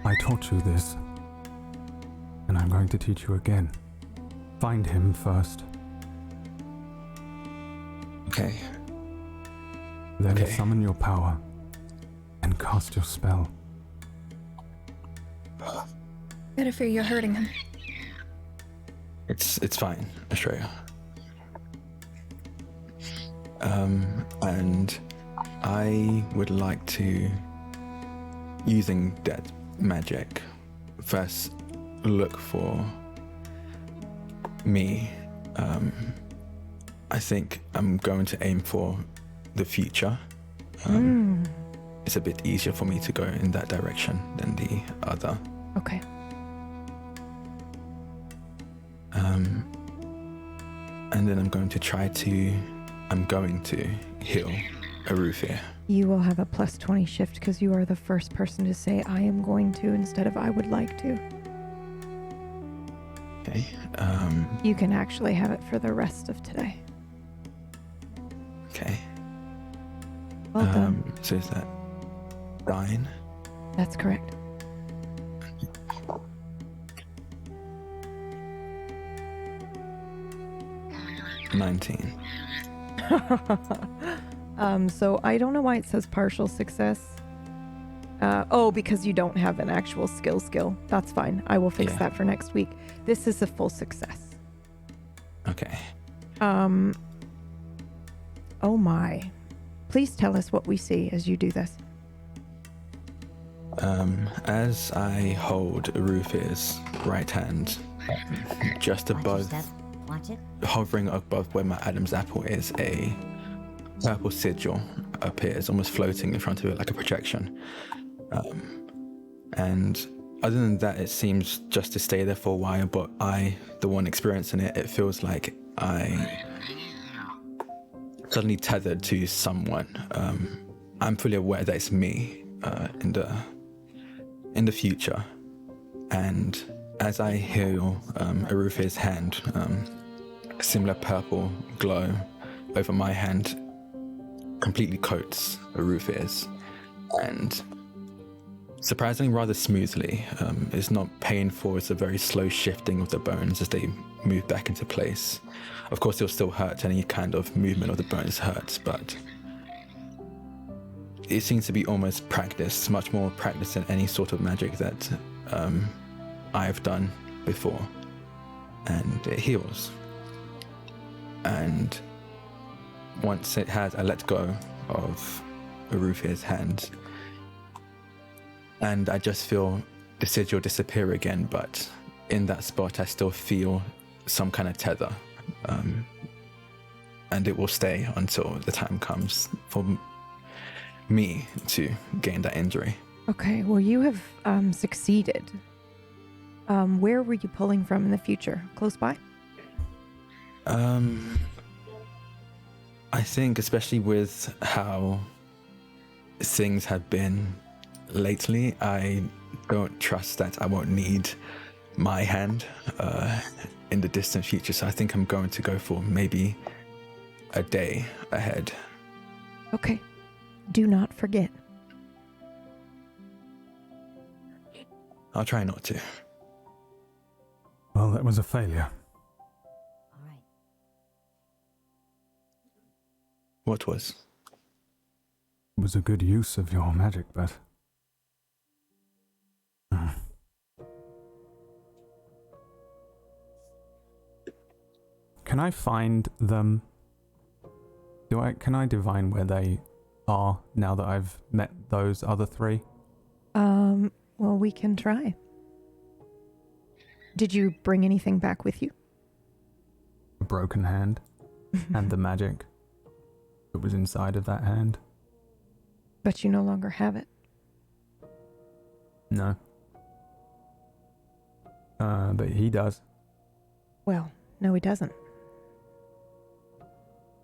I taught you this, and I'm going to teach you again. Find him first. Okay. Then Okay. summon your power and cast your spell. Better fear you're hurting him. It's fine, Australia. And I would like to, using that magic, first look for me. I think I'm going to aim for the future. It's a bit easier for me to go in that direction than the other. Okay. And then I'm going to heal Erufr. You will have a +20 shift because you are the first person to say I am going to instead of I would like to. Okay. You can actually have it for the rest of today. Okay. Well done. So is that 9? That's correct. $19. So I don't know why it says partial success. Because you don't have an actual skill. That's fine. I will fix that for next week. This is a full success. Okay. Oh my. Please tell us what we see as you do this. As I hold Erufr's right hand, just above, Watch it. hovering above where my Adam's apple is, a purple sigil appears, almost floating in front of it like a projection. And other than that, it seems just to stay there for a while, but I, the one experiencing it, it feels like I suddenly tethered to someone. I'm fully aware that it's me in the future. And as I heal Erufr's hand, a similar purple glow over my hand completely coats Erufr's, and surprisingly rather smoothly. It's not painful, it's a very slow shifting of the bones as they move back into place. Of course, it'll still hurt, any kind of movement of the bones hurts, but it seems to be almost practiced, much more practiced than any sort of magic that I've done before. And it heals. And once it has, I let go of Erufr's hand, and I just feel the sigil disappear again, but in that spot I still feel some kind of tether, and it will stay until the time comes for me to gain that injury. Okay, well you have succeeded. Where were you pulling from in the future? Close by? I think especially with how things have been lately, I don't trust that I won't need my hand in the distant future, so I think I'm going to go for maybe a day ahead. Okay. Do not forget. I'll try not to. Well, that was a failure. All right. What was? It was a good use of your magic, but... Can I find them? Can I divine where they are now that I've met those other three? Well, we can try. Did you bring anything back with you? A broken hand and the magic that was inside of that hand? But you no longer have it. No. But he does. Well, no, he doesn't.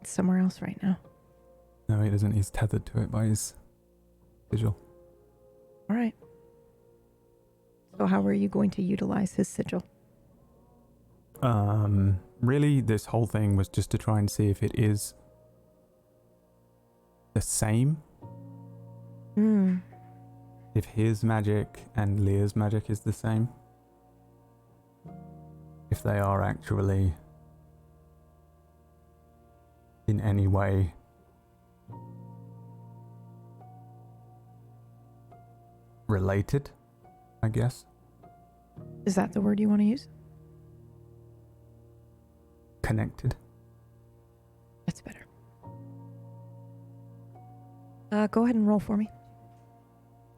It's somewhere else right now. No, he doesn't. He's tethered to it by his sigil. All right. So how are you going to utilize his sigil? Really, this whole thing was just to try and see if it is the same. If his magic and Leah's magic is the same. If they are actually in any way related, I guess. Is that the word you want to use? Connected. That's better. Go ahead and roll for me.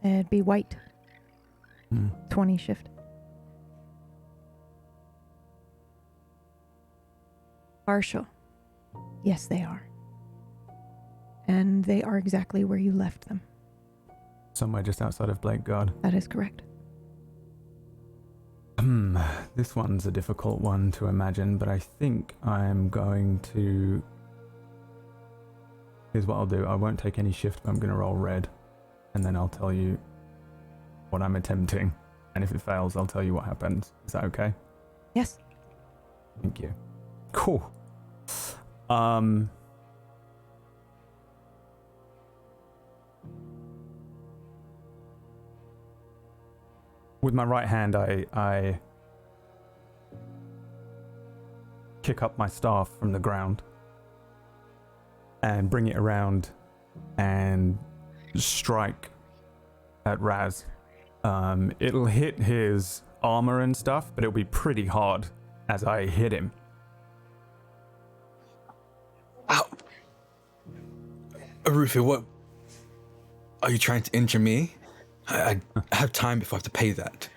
It'd be white. 20 shift. Partial. Yes, they are. And they are exactly where you left them. Somewhere just outside of Blakeguard. That is correct. This one's a difficult one to imagine, but I think I'm going to... Here's what I'll do. I won't take any shift, but I'm going to roll red. And then I'll tell you what I'm attempting. And if it fails, I'll tell you what happens. Is that okay? Yes. Thank you. Cool. With my right hand, I kick up my staff from the ground and bring it around and strike at Raz. It'll hit his armor and stuff, but it'll be pretty hard as I hit him. Ow! Erufr, what? Are you trying to injure me? I have time before I have to pay that.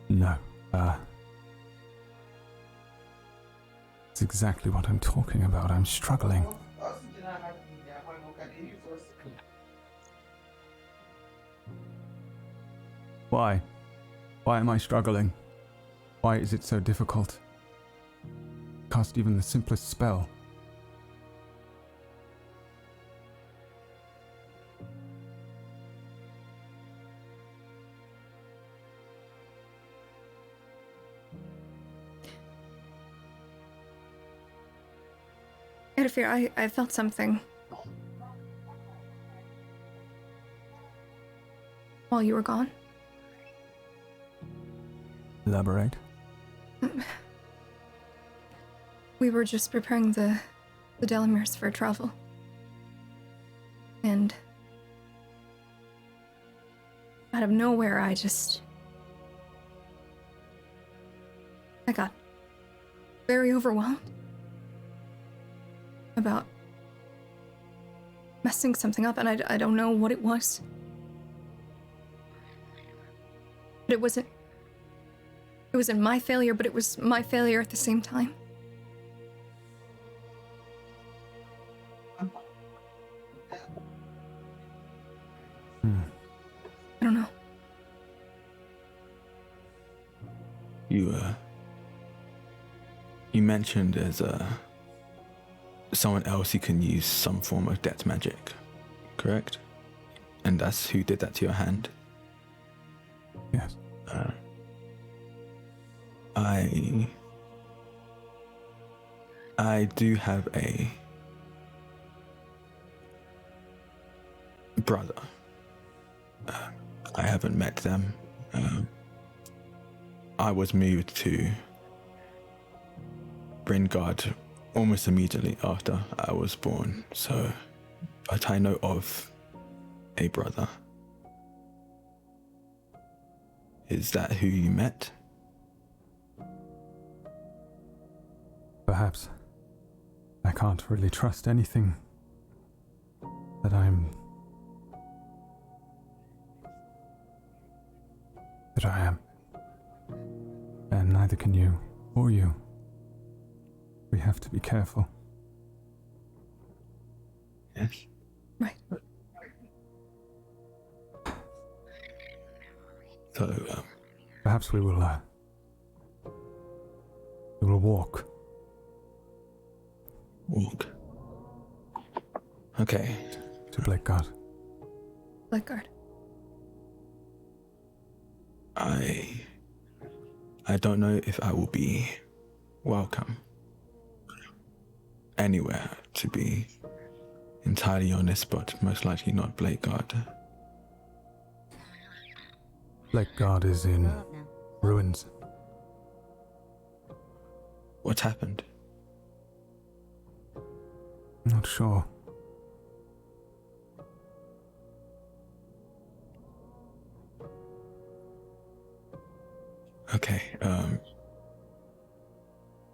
No. It's exactly what I'm talking about. I'm struggling. Why? Why am I struggling? Why is it so difficult? Cast even the simplest spell. Erufr, I felt something while you were gone. Elaborate. We were just preparing the Delamirs for travel. And out of nowhere, I got very overwhelmed about messing something up, and I don't know what it was. But it wasn't my failure, but it was my failure at the same time. I don't know. You mentioned there's someone else who can use some form of death magic, correct? And that's who did that to your hand? Yes. I do have a brother. I haven't met them. I was moved to Brynguard almost immediately after I was born, but I know of a brother. Is that who you met? Perhaps. I can't really trust anything that I am. And neither can you or you. We have to be careful. Yes. Right. So, perhaps we will walk. Walk. Okay. To Blakeguard. Blakeguard. I don't know if I will be welcome anywhere, to be entirely honest, but most likely not Blakeguard. Blakeguard is in ruins. What happened? Not sure.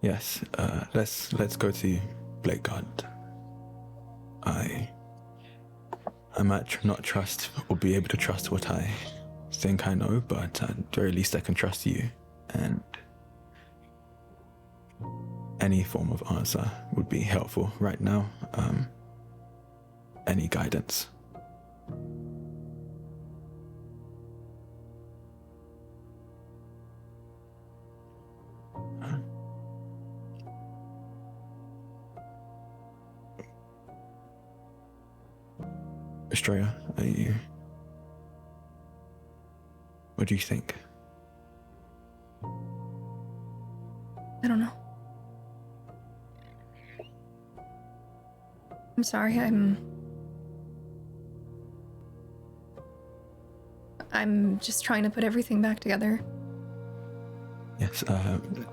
Yes, let's go to Blakeguard. I might not trust or be able to trust what I think I know, but at the very least I can trust you, and any form of answer would be helpful right now. Any guidance. Estrella, what do you think? I don't know. I'm sorry, I'm just trying to put everything back together. Yes,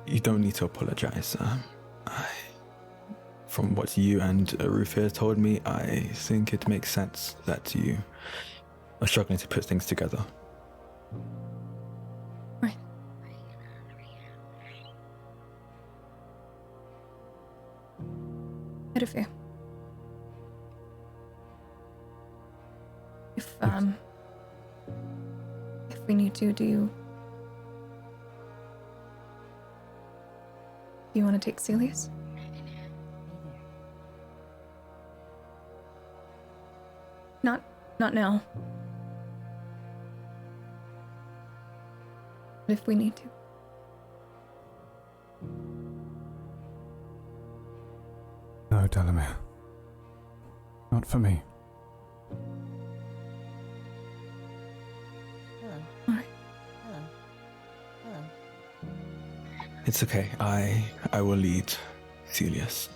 you don't need to apologize. From what you and Erufr told me, I think it makes sense that you are struggling to put things together. Right. Erufr. If we need to, do you want to take Celius? Not now. But if we need to. No, Delamere. Not for me. Hello. All right. Hello. Hello. It's okay. I will lead Celius.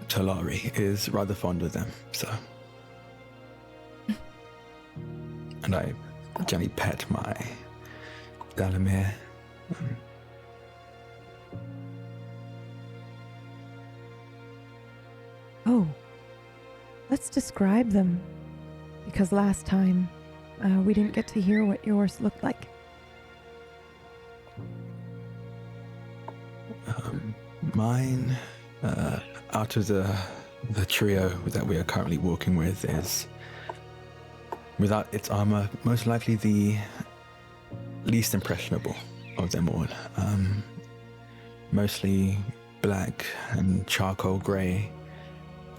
Talari is rather fond of them, so. And I gently pet my Delamere. Oh, let's describe them, because last time we didn't get to hear what yours looked like. Mine, out of the trio that we are currently walking with, is, without its armor, most likely the least impressionable of them all. Mostly black and charcoal grey,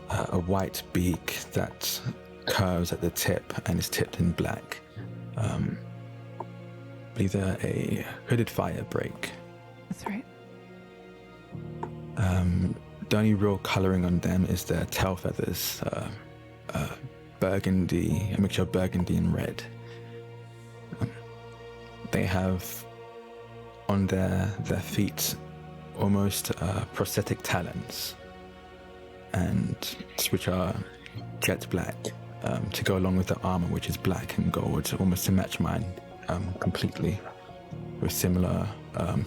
a white beak that curves at the tip and is tipped in black. I believe they're a hooded fire break. That's right. The only real colouring on them is their tail feathers, burgundy, a mixture of burgundy and red. They have on their feet almost prosthetic talons, and which are jet black, to go along with the armor, which is black and gold, almost to match mine completely, with similar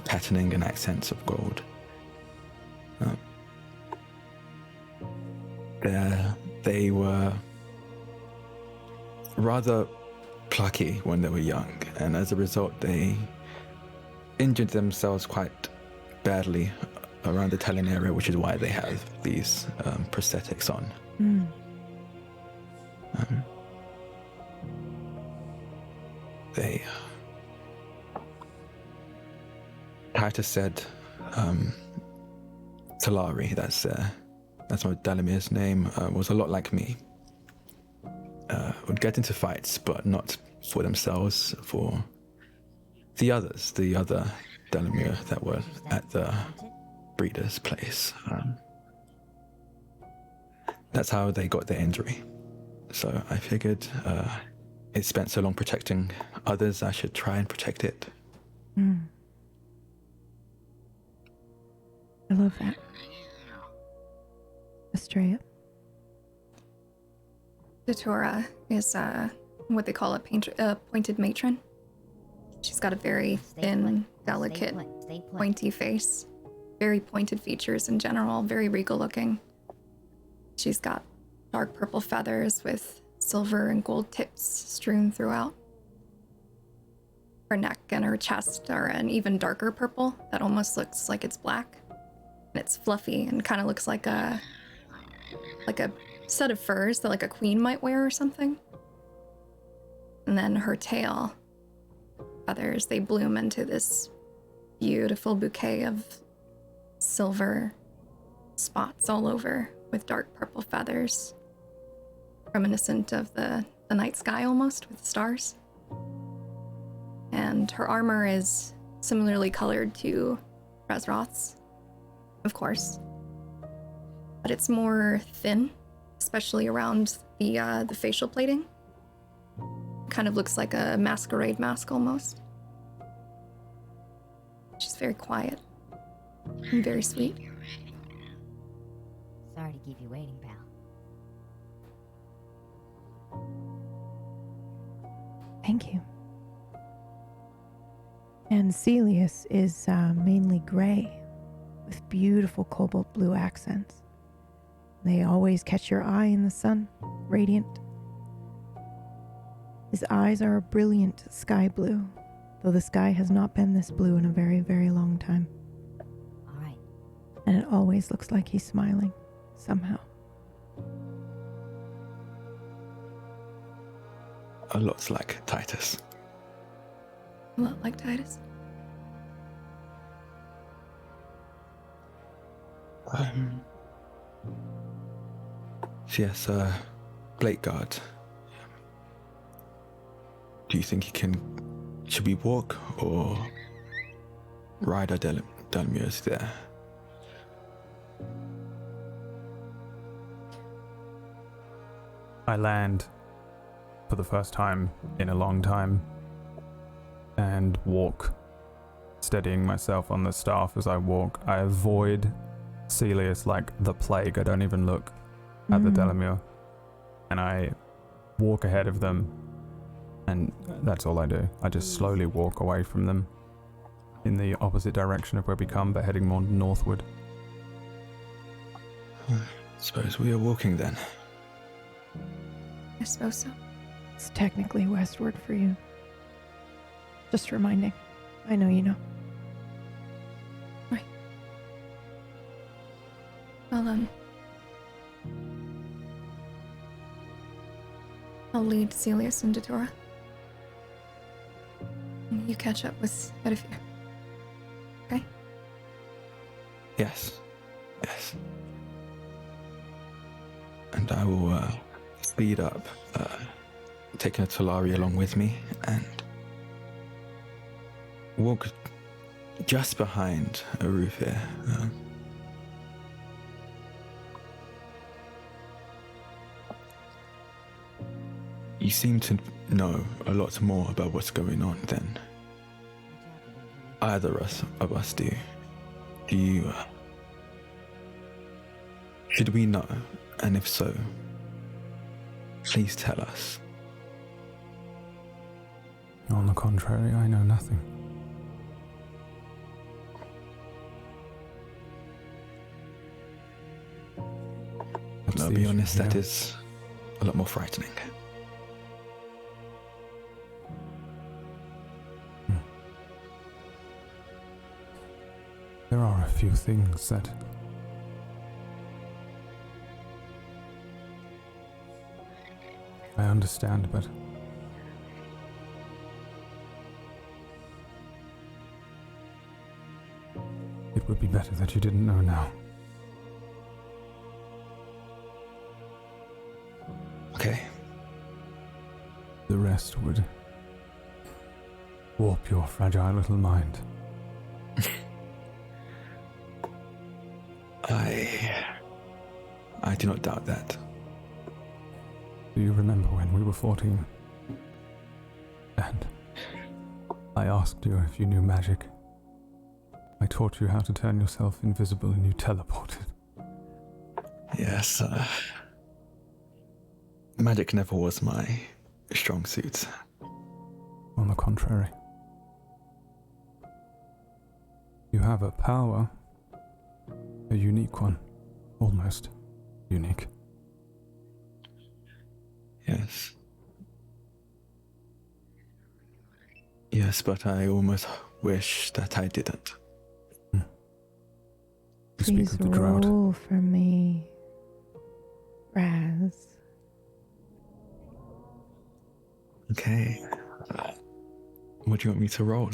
patterning and accents of gold. They were rather plucky when they were young, and as a result they injured themselves quite badly around the talon area, which is why they have these prosthetics on. Titus said Talari, that's my Dalamir's name, was a lot like me. Would get into fights, but not for themselves, for the others, the other Delamere that were at the breeder's place. That's how they got their injury. So I figured it spent so long protecting others, I should try and protect it. I love that. Estrella? Datura is what they call a pointed matron. She's got a very thin, delicate, pointy face. Very pointed features in general, very regal looking. She's got dark purple feathers with silver and gold tips strewn throughout. Her neck and her chest are an even darker purple that almost looks like it's black. And it's fluffy and kind of looks like a set of furs that like a queen might wear or something. And then her tail feathers, they bloom into this beautiful bouquet of silver spots all over with dark purple feathers, reminiscent of the night sky almost with the stars. And her armor is similarly colored to Resroth's, of course, but it's more thin, especially around the facial plating. Kind of looks like a masquerade mask almost. She's very quiet and very sweet. Sorry to keep you waiting, pal. Thank you. And Celius is mainly gray with beautiful cobalt blue accents. They always catch your eye in the sun, radiant. His eyes are a brilliant sky blue, though the sky has not been this blue in a very, very long time. All right. And it always looks like he's smiling, somehow. A lot like Titus. A lot like Titus. Yes, Blake Guard. Do you think he can... Should we walk or ride our Delmiers there? I land for the first time in a long time and walk, steadying myself on the staff as I walk. I avoid Celius like the plague. I don't even look at the Delamere. And I walk ahead of them, and that's all I do. I just slowly walk away from them in the opposite direction of where we come, but heading more northward. Suppose we are walking then. I suppose so. It's technically westward for you. Just reminding. I know you know. Right. Well, I'll lead Celius and Datura. And you catch up with Erufr. Okay? Yes. Yes. And I will speed up, taking a Talari along with me, and walk just behind Erufr. You seem to know a lot more about what's going on than either of us do. Do you... should we know? And if so, please tell us. On the contrary, I know nothing. I'll be honest, that is a lot more frightening. There are a few things that I understand, but it would be better that you didn't know now. Okay. The rest would warp your fragile little mind. I do not doubt that. Do you remember when we were 14? And I asked you if you knew magic. I taught you how to turn yourself invisible and you teleported. Yes, magic never was my strong suit. On the contrary. You have a power, a unique one, almost unique. Yes. Yes, but I almost wish that I didn't. Please Speak of the drought. roll for me, Raz. Okay. What do you want me to roll?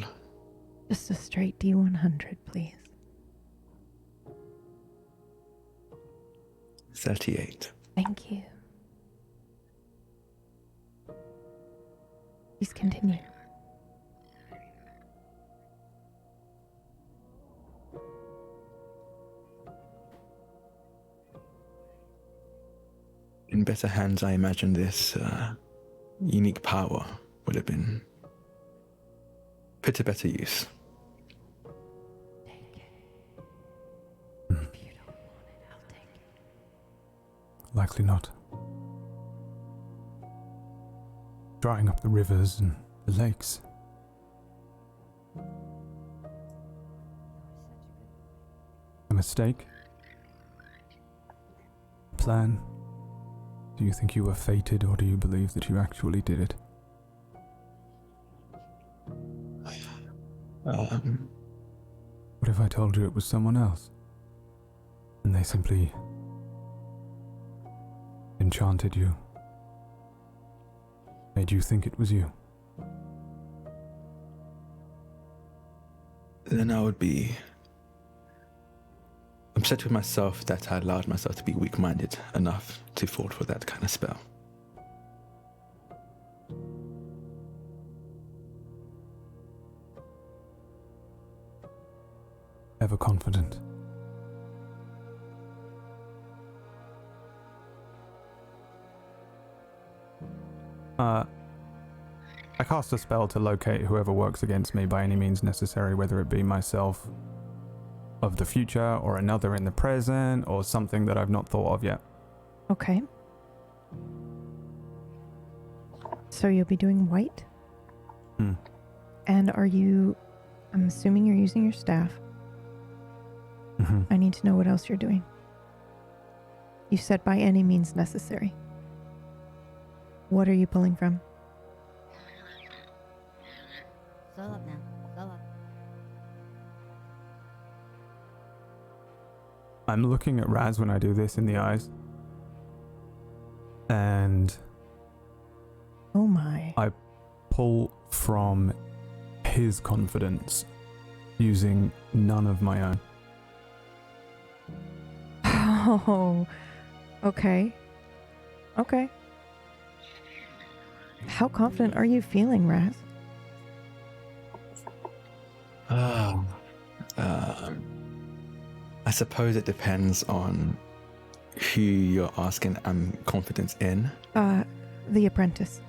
Just a straight D100, please. 38. Thank you. Please continue. In better hands, I imagine this unique power would have been put to better use. Likely not. Drying up the rivers and the lakes. A mistake? Plan? Do you think you were fated, or do you believe that you actually did it? What if I told you it was someone else? And they simply enchanted you? Made you think it was you? Then I would be upset with myself that I allowed myself to be weak-minded enough to fall for that kind of spell. Ever confident? I cast a spell to locate whoever works against me by any means necessary, whether it be myself of the future or another in the present or something that I've not thought of yet. Okay. So you'll be doing white? And I'm assuming you're using your staff. Mm-hmm. I need to know what else you're doing. You said by any means necessary. What are you pulling from? Slow up now. Slow up. I'm looking at Raz when I do this in the eyes. And oh my. I pull from his confidence using none of my own. Oh, okay. Okay. How confident are you feeling, Raz? I suppose it depends on who you're asking confidence in. The apprentice.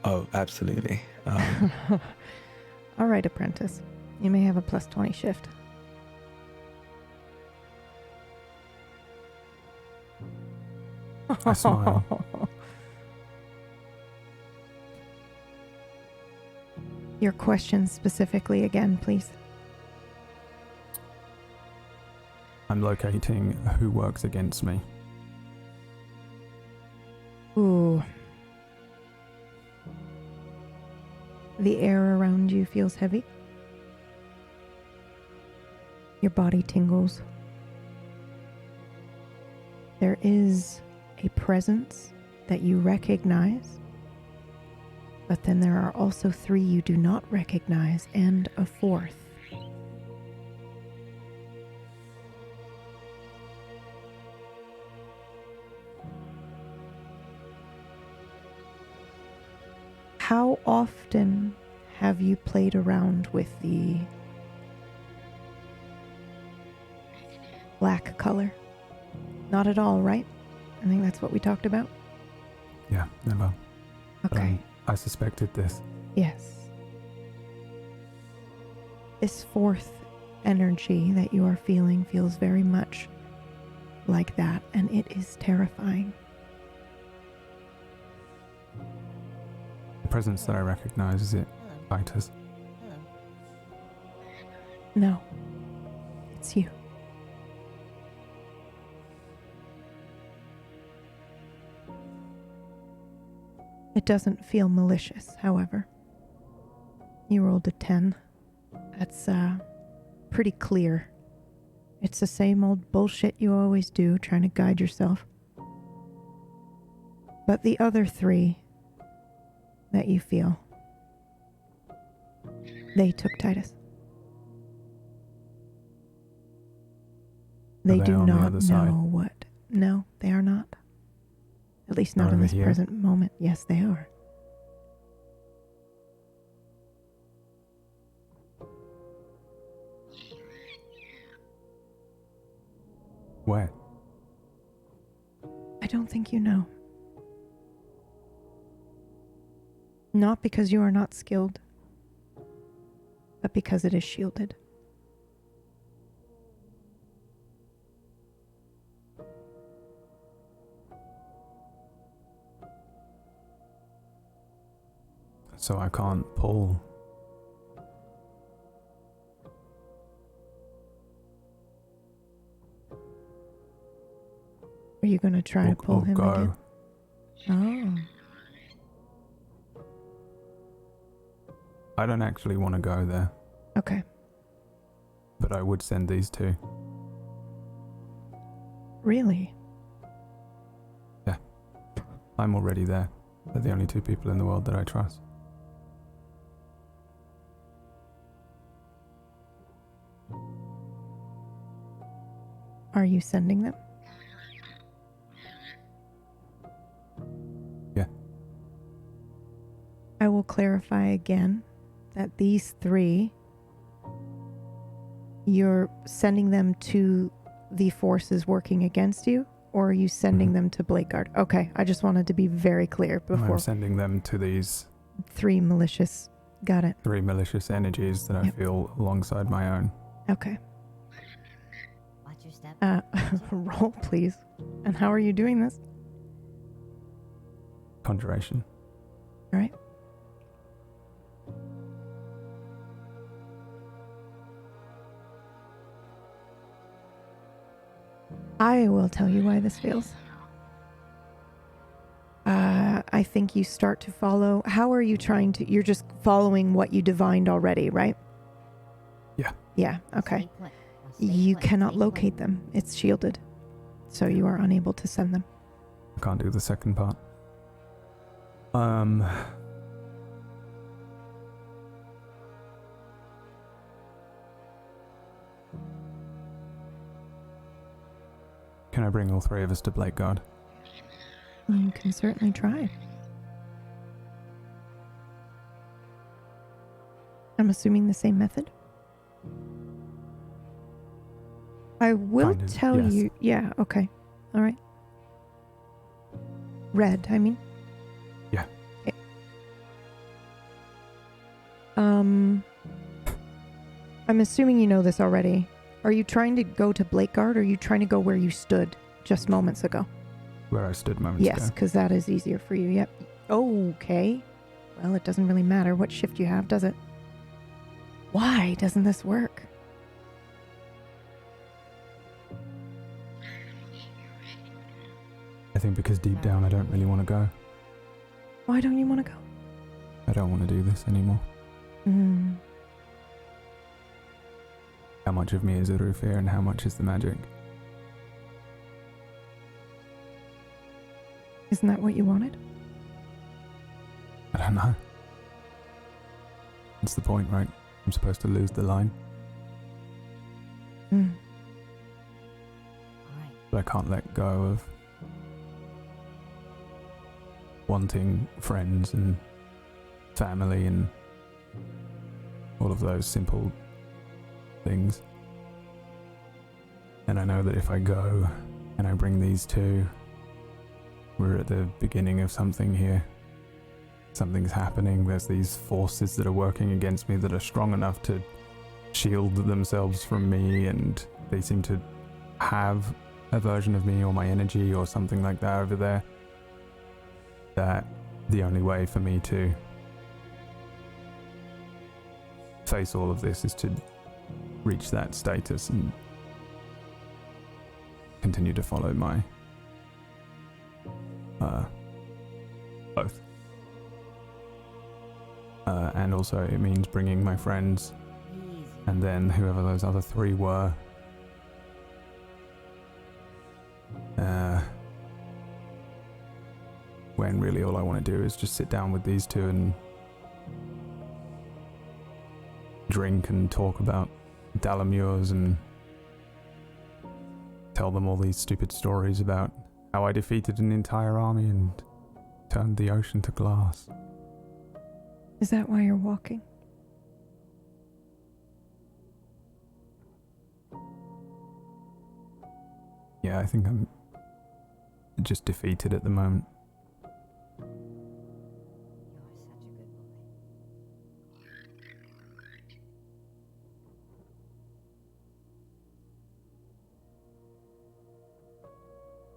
Oh, absolutely. All right, apprentice. You may have a plus 20 shift. I smile. Your question specifically again, please. I'm locating who works against me. Ooh. The air around you feels heavy. Your body tingles. There is a presence that you recognize, but then there are also 3 you do not recognize and a 4th. How often have you played around with the black color? Not at all, right? I think that's what we talked about. Yeah, never. Okay. I suspected this. Yes. This 4th energy that you are feeling feels very much like that, and it is terrifying. The presence that I recognize, is it fighters? No. It's you. It doesn't feel malicious, however. You rolled a 10. That's pretty clear. It's the same old bullshit you always do, trying to guide yourself. But the other 3 that you feel, they took Titus. They Are they do on the not other know side? what. No, they are not. At least not They're in over this here? present moment. Yes, they are. Where? I don't think you know. Not because you are not skilled, but because it is shielded. So I can't pull. Are you going to try to pull or him go. again? Oh. I don't actually want to go there, Okay. but I would send these 2. Really? I'm already there. They're the only 2 people in the world that I trust. Are you sending them? Yeah. I will clarify again that these 3, you're sending them to the forces working against you, or are you sending them to Blakeguard? Okay, I just wanted to be very clear before. I'm sending them to these 3 malicious. Got it. 3 malicious energies that I feel alongside my own. Okay. Watch your step. Roll, please. And how are you doing this? Conjuration. All right. I will tell you why this fails. I think you start to follow. How are you trying to? You're just following what you divined already, right? Yeah. Yeah, okay. Stay put. Now stay You put, cannot stay locate them. It's shielded. So you are unable to send them. I can't do the second part. Can I bring all 3 of us to Blakeguard? You can certainly try. I'm assuming the same method. I will Kind of, tell yes. you. Yeah, okay. All right. Red, I mean. Yeah. Okay. I'm assuming you know this already. Are you trying to go to Blakeguard, or are you trying to go where you stood just moments ago? Where I stood moments Yes, ago. because that is easier for you. Yep. Okay. Well, it doesn't really matter what shift you have, does it? Why doesn't this work? I think because deep down I don't really want to go. Why don't you want to go? I don't want to do this anymore. Hmm. How much of me is Erufr and how much is the magic? Isn't that what you wanted? I don't know. That's the point, right? I'm supposed to lose the line, Hmm. All right. but I can't let go of wanting friends and family and all of those simple things. And I know that if I go and I bring these 2, we're at the beginning of something here. Something's happening. There's these forces that are working against me that are strong enough to shield themselves from me, and they seem to have a version of me or my energy or something like that over there. That the only way for me to face all of this is to reach that status and continue to follow my oath. and also it means bringing my friends, and then whoever those other 3 were. When really all I want to do is just sit down with these 2 and drink and talk about Dalamures and tell them all these stupid stories about how I defeated an entire army and turned the ocean to glass. Is that why you're walking? Yeah, I think I'm just defeated at the moment.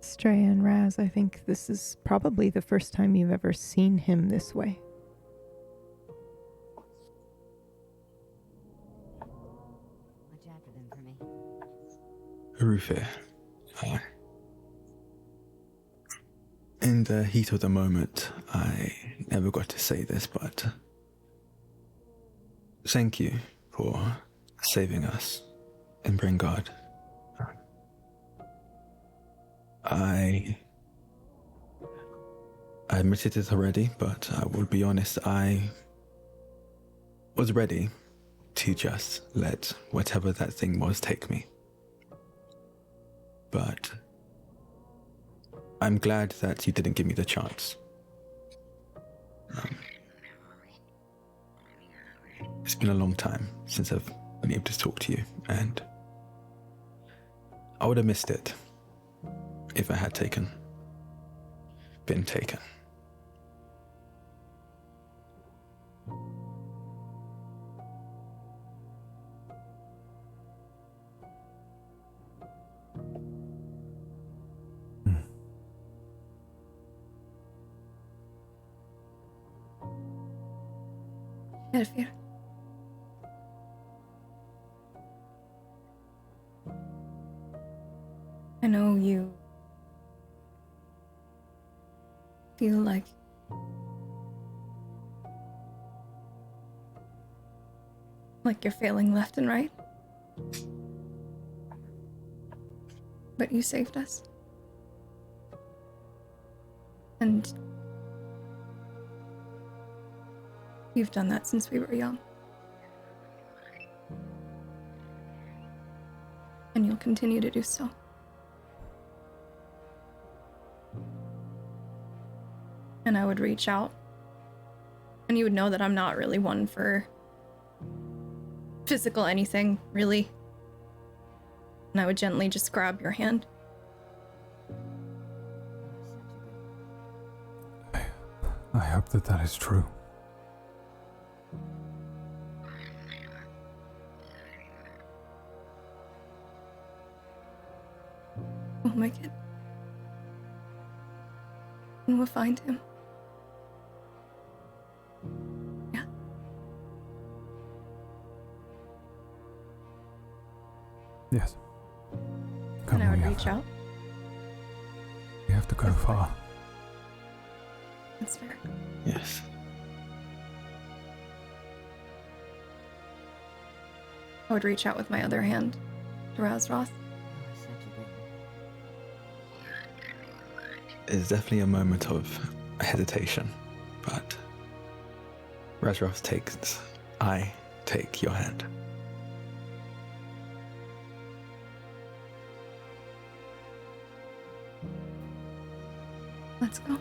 Stray and Raz, I think this is probably the first time you've ever seen him this way. Watch after them for me. Erufr, in the heat of the moment, I never got to say this, but thank you for saving us in Bringard. I admitted it already, but I will be honest, I was ready to just let whatever that thing was take me. But I'm glad that you didn't give me the chance. It's been a long time since I've been able to talk to you, and I would have missed it if I had been taken. Erufr. I know you feel like you're failing left and right. But you saved us. And you've done that since we were young. And you'll continue to do so. And I would reach out, and you would know that I'm not really one for physical anything, really. And I would gently just grab your hand. I hope that is true. We'll make it. And we'll find him. Yeah. Yes. And I would reach out. We have to go far. That's fair. Yes. I would reach out with my other hand to Razroth. It's definitely a moment of hesitation, but Razroth takes, I take your hand. Let's go.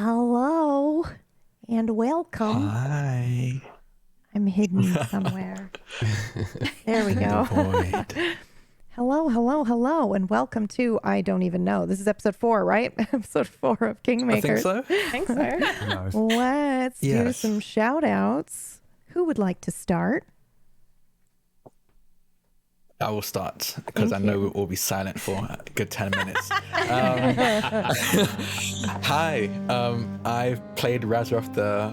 Hello and welcome. Hi. I'm hidden somewhere. There we go. Hello, and welcome to, I don't even know. This is episode 4, right? Episode 4 of Kingmakers. I think so. Nice. Let's do Yes. some shout outs. Who would like to start? I will start because I know we'll all be silent for a good 10 minutes. Hi, I've played Razroth the,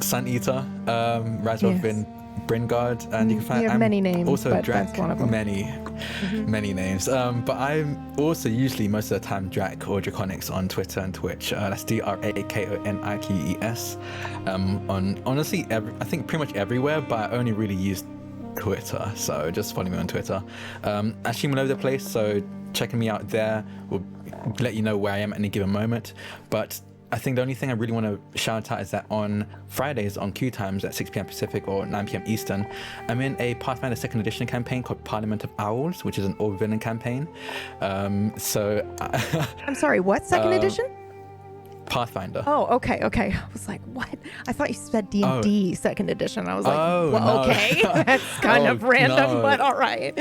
Sun Eater, Razroth Yes. in Bringard, and you can find You have many names, also but Drac, that's one of them. many names. But I'm also usually most of the time Drac or Draconics on Twitter and Twitch. That's DRAKONIKES. On honestly, I think pretty much everywhere, but I only really use Twitter, so just follow me on Twitter. Actually, I'm all over the place, so checking me out there will let you know where I am at any given moment. But I think the only thing I really want to shout out is that on Fridays on Q times at 6 p.m. Pacific or 9 p.m. Eastern, I'm in a Pathfinder 2nd Edition campaign called Parliament of Owls, which is an all-villain campaign. I'm sorry, what second edition? Pathfinder. Oh, okay. I was like, what? I thought you said D&D second edition. I was like, Oh, well, no. okay. That's kind of random, no. but all right.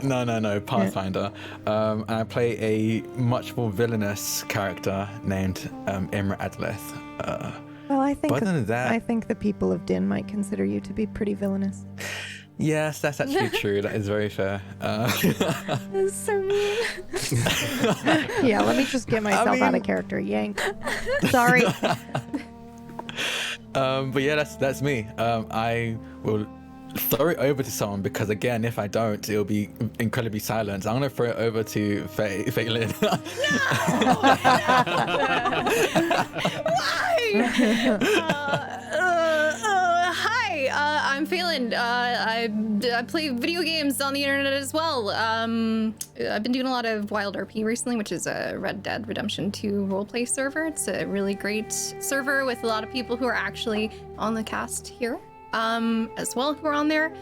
No, Pathfinder. And I play a much more villainous character named Imra Adleth. Well, I think But other than that- I think the people of Din might consider you to be pretty villainous. Yes, that's actually true. That is very fair. That's so mean. Yeah, let me just get myself out of character. Yank. Sorry. But yeah, that's me. I will throw it over to someone because again, if I don't, it'll be incredibly silent. I'm gonna throw it over to Phelan. Hi, I'm Phelan. I play video games on the internet as well. I've been doing a lot of Wild RP recently, which is a Red Dead Redemption 2 roleplay server. It's a really great server with a lot of people who are actually on the cast here, as well, who are on there.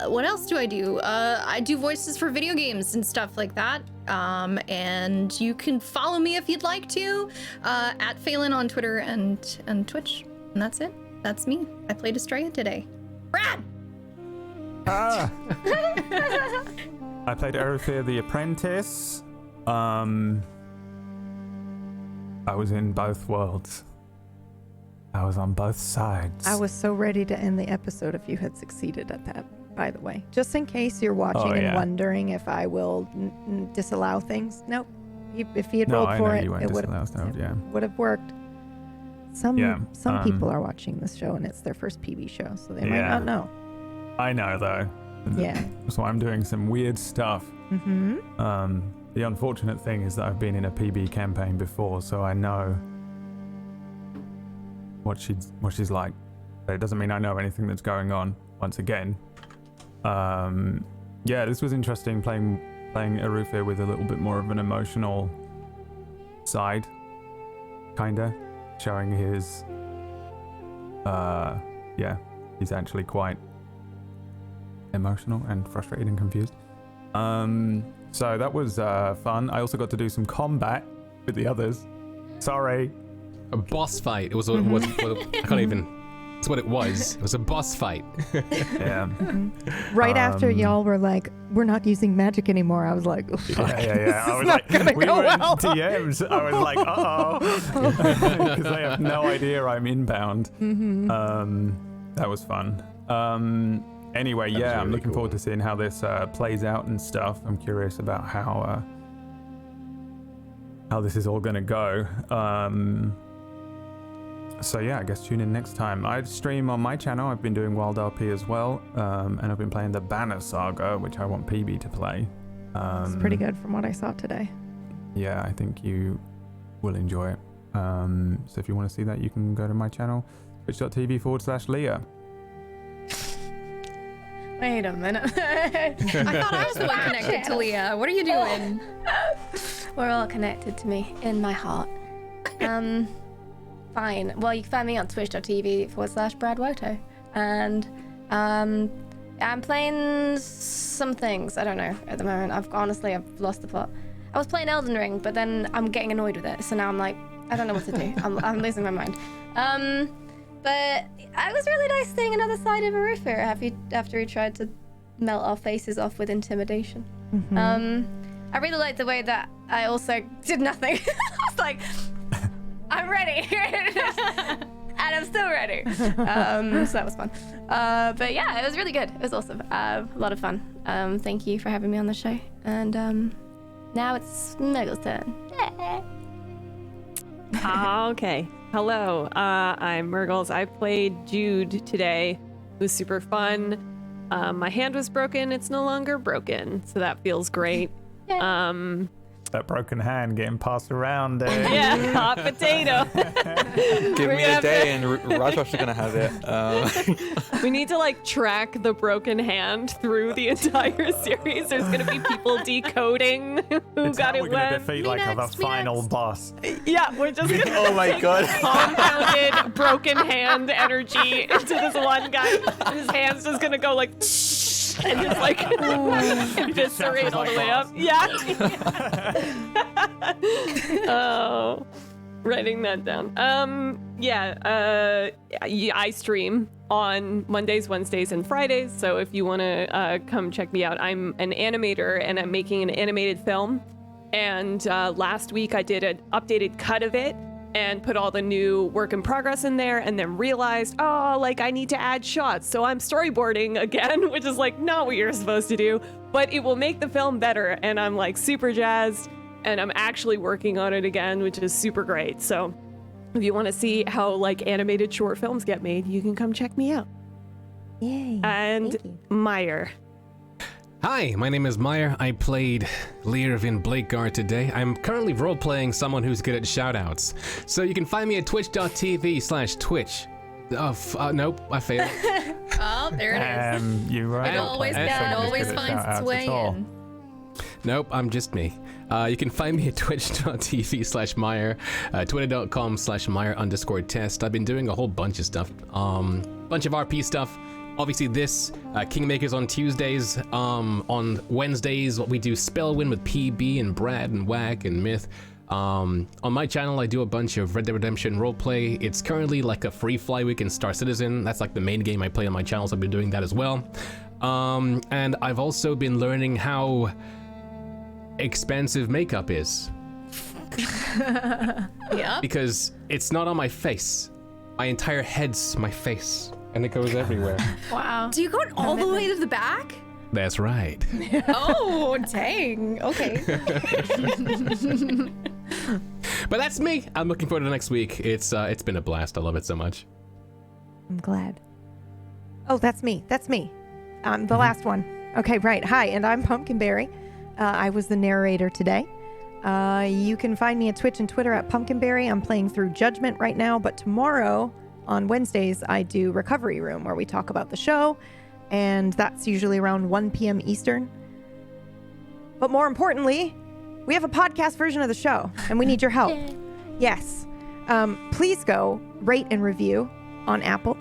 What else do? I do voices for video games and stuff like that. And you can follow me if you'd like to, at Phelan on Twitter and Twitch. And that's it. That's me. I played Estrella today. Brad! I played Erufr the Apprentice. I was in both worlds. I was on both sides. I was so ready to end the episode if you had succeeded at that, by the way. Just in case you're watching and wondering if I will disallow things. Nope. If he had rolled for it, it would have worked. Some people are watching this show and it's their first PB show, so they might not know. I know, though. Yeah. So I'm doing some weird stuff. Mm-hmm. The unfortunate thing is that I've been in a PB campaign before, so I know what she's like. But it doesn't mean I know anything that's going on. Once again, this was interesting playing Erufr with a little bit more of an emotional side, kinda showing his. He's actually quite emotional and frustrated and confused. So that was fun. I also got to do some combat with the others. Sorry. A boss fight. It was. I can't even. That's what it was. It was a boss fight. Yeah. Right after y'all were like, we're not using magic anymore, I was like, oh, fuck. Yeah. I was not like, gonna we go were in well. TMs. I was like, because they have no idea I'm inbound. That was fun. Anyway, yeah, I'm looking forward to seeing how this plays out and stuff. I'm curious about how this is all going to go. So yeah, I guess tune in next time. I stream on my channel. I've been doing Wild RP as well, and I've been playing the Banner Saga, which I want PB to play. It's pretty good from what I saw today. Yeah, I think you will enjoy it. So if you want to see that, you can go to my channel, twitch.tv/Leah. Wait a minute. I thought I was the one connected to Leah. What are you doing? We're all connected to me in my heart. Fine. Well, you can find me on twitch.tv/BradWoto. And I'm playing some things. I don't know at the moment. I've lost the plot. I was playing Elden Ring, but then I'm getting annoyed with it. So now I'm like, I don't know what to do. I'm losing my mind. But it was really nice seeing another side of Erufr after he tried to melt our faces off with intimidation. I really liked the way that I also did nothing. I was like, I'm ready. And I'm still ready. So that was fun. But yeah, it was really good. It was awesome. A lot of fun. Thank you for having me on the show. And now it's Snuggle's turn. Okay. Hello. I'm Murgles. I played Jude today. It was super fun. My hand was broken. It's no longer broken. So that feels great. That broken hand getting passed around. Yeah, hot potato. Give me a day and Rajwash is gonna have it. We need to like track the broken hand through the entire series. There's gonna be people decoding who It's got how it we're gonna when. defeat like the final boss. Yeah, we're just gonna Oh my god. compounded broken hand energy into this one guy, and his hand's just gonna go like and just like eviscerate all the way up. Yeah. Oh, writing that down. I stream on Mondays, Wednesdays, and Fridays. So if you want to come check me out, I'm an animator and I'm making an animated film. And last week I did an updated cut of it and put all the new work in progress in there, and then realized, I need to add shots. So I'm storyboarding again, which is like not what you're supposed to do, but it will make the film better. And I'm like super jazzed, and I'm actually working on it again, which is super great. So if you want to see how like animated short films get made, you can come check me out. Yay. And Meyer. Hi, my name is Meyer. I played Lear in Blakeguard today. I'm currently role-playing someone who's good at shoutouts. So you can find me at twitch.tv/twitch. Nope, I failed. Oh, there it is. You're right. It always finds its way in. Nope, I'm just me. You can find me at twitch.tv/Meyer, twitter.com/Meyer_test. I've been doing a whole bunch of stuff. Bunch of RP stuff. Obviously this, Kingmakers on Tuesdays. On Wednesdays, we do Spellwind with PB and Brad and Whack and Myth. On my channel, I do a bunch of Red Dead Redemption roleplay. It's currently like a free fly week in Star Citizen. That's like the main game I play on my channel, so I've been doing that as well. And I've also been learning how expensive makeup is. Yeah. Because it's not on my face. My entire head's my face. And it goes everywhere. Wow. Do you go all the way to the back? That's right. Oh, dang. Okay. But that's me. I'm looking forward to next week. It's been a blast. I love it so much. I'm glad. Oh, that's me. The last one. Okay, right. Hi, and I'm Pumpkinberry. I was the narrator today. You can find me at Twitch and Twitter at Pumpkinberry. I'm playing through Judgment right now, but tomorrow on Wednesdays I do Recovery Room, where we talk about the show, and that's usually around 1 p.m. Eastern. But more importantly, we have a podcast version of the show, and we need your help. Yes. Please go rate and review on Apple.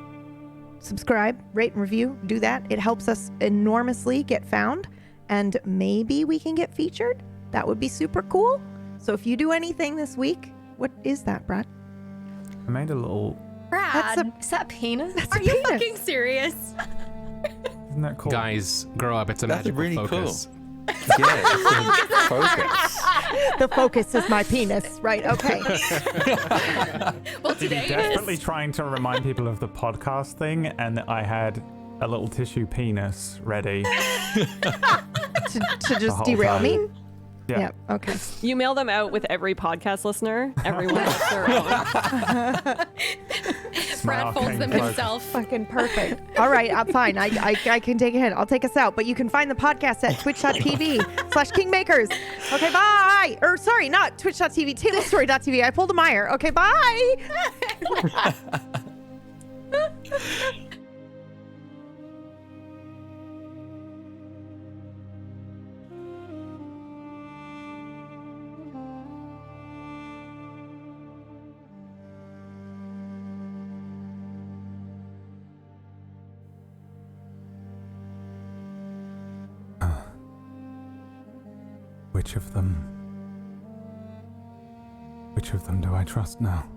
Subscribe, rate and review. Do that. It helps us enormously get found, and maybe we can get featured. That would be super cool. So if you do anything this week, what is that, Brad? I made a little... Brad, is that a penis? Are you fucking serious? Isn't that cool? Guys, grow up. It's a magical really focus. Cool. Yeah, focus. The focus is my penis. Right, okay. Well, Did you desperately trying to remind people of the podcast thing, and I had a little tissue penis ready. to just derail me? Yeah. Okay. You mail them out with every podcast listener. Everyone has their own. Brad folds them himself. Fucking perfect. All right, I'm fine. I can take a hint. I'll take us out. But you can find the podcast at twitch.tv/Kingmakers. Okay, bye. Or sorry, not twitch.tv, tablestory.tv. I pulled a Meyer. Okay, bye. Which of them Which of them do I trust now?